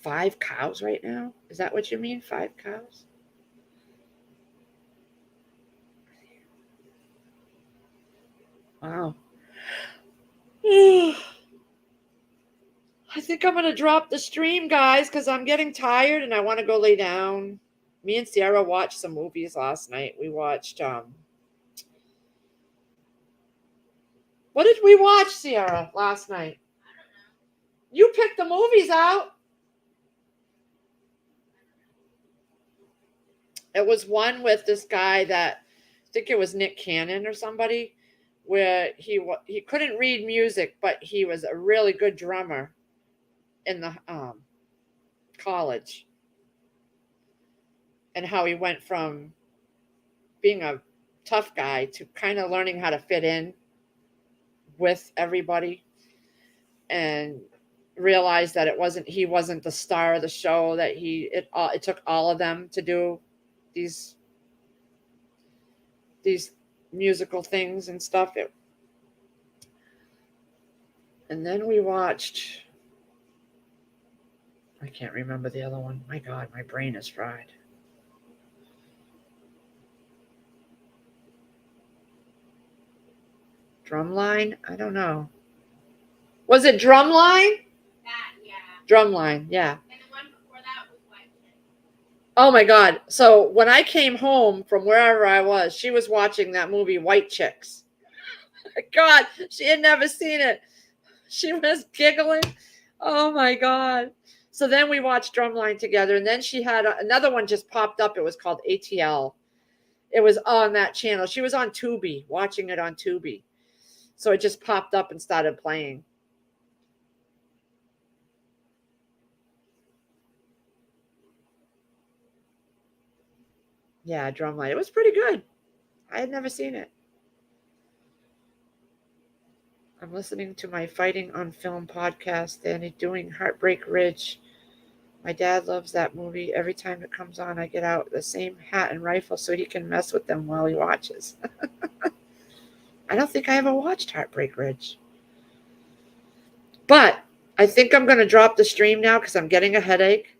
Five cows right now? Is that what you mean? 5 cows? Wow. I think I'm going to drop the stream, guys, because I'm getting tired and I want to go lay down. Me and Sierra watched some movies last night. We watched, what did we watch, Sierra, last night? You picked the movies out. It was one with this guy that, I think it was Nick Cannon or somebody, where he couldn't read music, but he was a really good drummer in the college, and how he went from being a tough guy to kind of learning how to fit in with everybody, and realized that he wasn't the star of the show, that it took all of them to do these musical things and stuff. And then we watched, I can't remember the other one. My God, my brain is fried. Drumline? I don't know. Was it Drumline? Yeah. Drumline, yeah. And the one before that was White Chicks. Oh my God. So when I came home from wherever I was, she was watching that movie White Chicks. God, she had never seen it. She was giggling. Oh my God. So then we watched Drumline together, and then she had another one just popped up. It was called ATL. It was on that channel. She was on Tubi, watching it on Tubi. So it just popped up and started playing. Yeah, Drumline. It was pretty good. I had never seen it. I'm listening to my Fighting on Film podcast, and doing Heartbreak Ridge. My dad loves that movie. Every time it comes on, I get out the same hat and rifle so he can mess with them while he watches. I don't think I ever watched Heartbreak Ridge. But I think I'm going to drop the stream now because I'm getting a headache.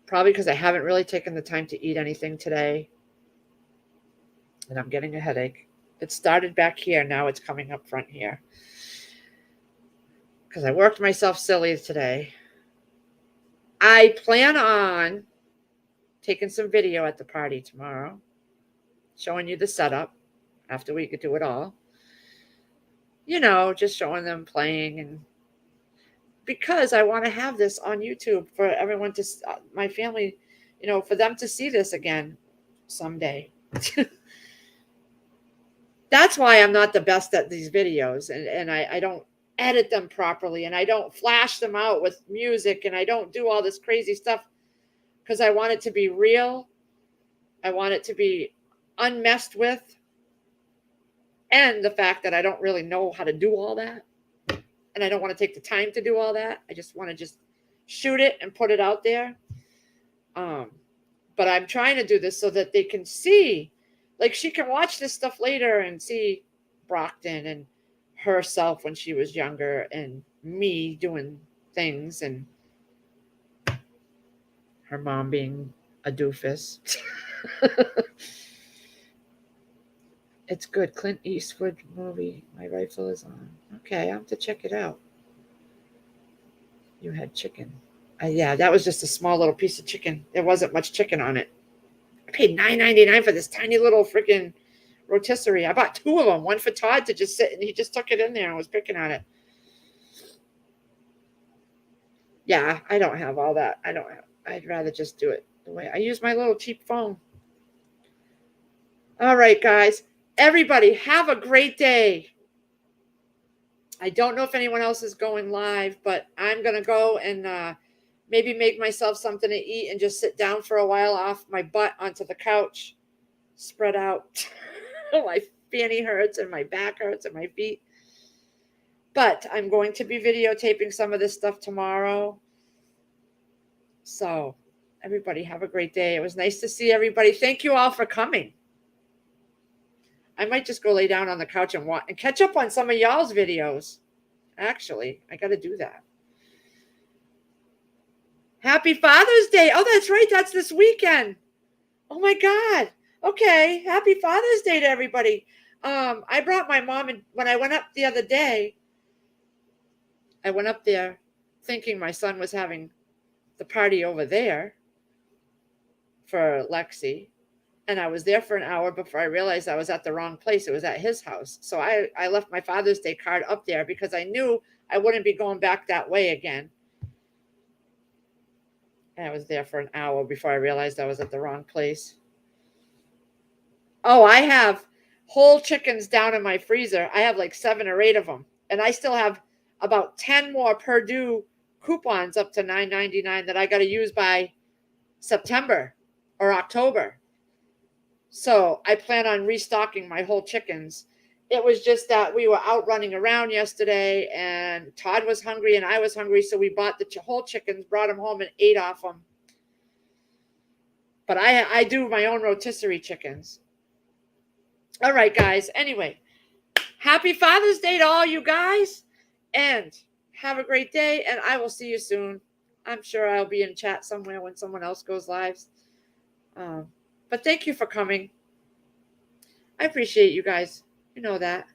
Probably because I haven't really taken the time to eat anything today. And I'm getting a headache. It started back here. Now it's coming up front here. Because I worked myself silly today. I plan on taking some video at the party tomorrow, showing you the setup after we could do it all. You know, just showing them playing, and because I want to have this on YouTube for everyone to, my family, you know, for them to see this again someday. That's why I'm not the best at these videos, and I don't edit them properly, and I don't flash them out with music, and I don't do all this crazy stuff because I want it to be real. I want it to be unmessed with. And the fact that I don't really know how to do all that. And I don't want to take the time to do all that. I just want to shoot it and put it out there. But I'm trying to do this so that they can see, like she can watch this stuff later and see Brockton and herself when she was younger and me doing things and her mom being a doofus. It's good. Clint Eastwood movie. My rifle is on. Okay, I have to check it out. You had chicken. Yeah, that was just a small little piece of chicken. There wasn't much chicken on it. I paid $9.99 for this tiny little freaking rotisserie. I bought 2 of them. One for Todd to just sit, and he just took it in there and was picking on it. Yeah, I don't have all that. I'd rather just do it the way I use my little cheap phone. All right, guys. Everybody, have a great day. I don't know if anyone else is going live, but I'm going to go and maybe make myself something to eat and just sit down for a while off my butt onto the couch, spread out. My fanny hurts and my back hurts and my feet. But I'm going to be videotaping some of this stuff tomorrow. So everybody have a great day. It was nice to see everybody. Thank you all for coming. I might just go lay down on the couch and watch and catch up on some of y'all's videos. Actually, I got to do that. Happy Father's Day. Oh, that's right. That's this weekend. Oh my God. Okay. Happy Father's Day to everybody. I brought my mom, and when I went up the other day, I went up there thinking my son was having the party over there for Lexi. And I was there for an hour before I realized I was at the wrong place. It was at his house. So I left my Father's Day card up there because I knew I wouldn't be going back that way again. And I was there for an hour before I realized I was at the wrong place. Oh, I have whole chickens down in my freezer. I have like 7 or 8 of them. And I still have about 10 more Purdue coupons up to $9.99 that I got to use by September or October. So I plan on restocking my whole chickens. It was just that we were out running around yesterday and Todd was hungry and I was hungry. So we bought the whole chickens, brought them home and ate off them. But I do my own rotisserie chickens. All right, guys. Anyway, happy Father's Day to all you guys. And have a great day. And I will see you soon. I'm sure I'll be in chat somewhere when someone else goes live. But thank you for coming. I appreciate you guys. You know that.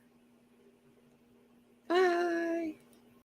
Bye.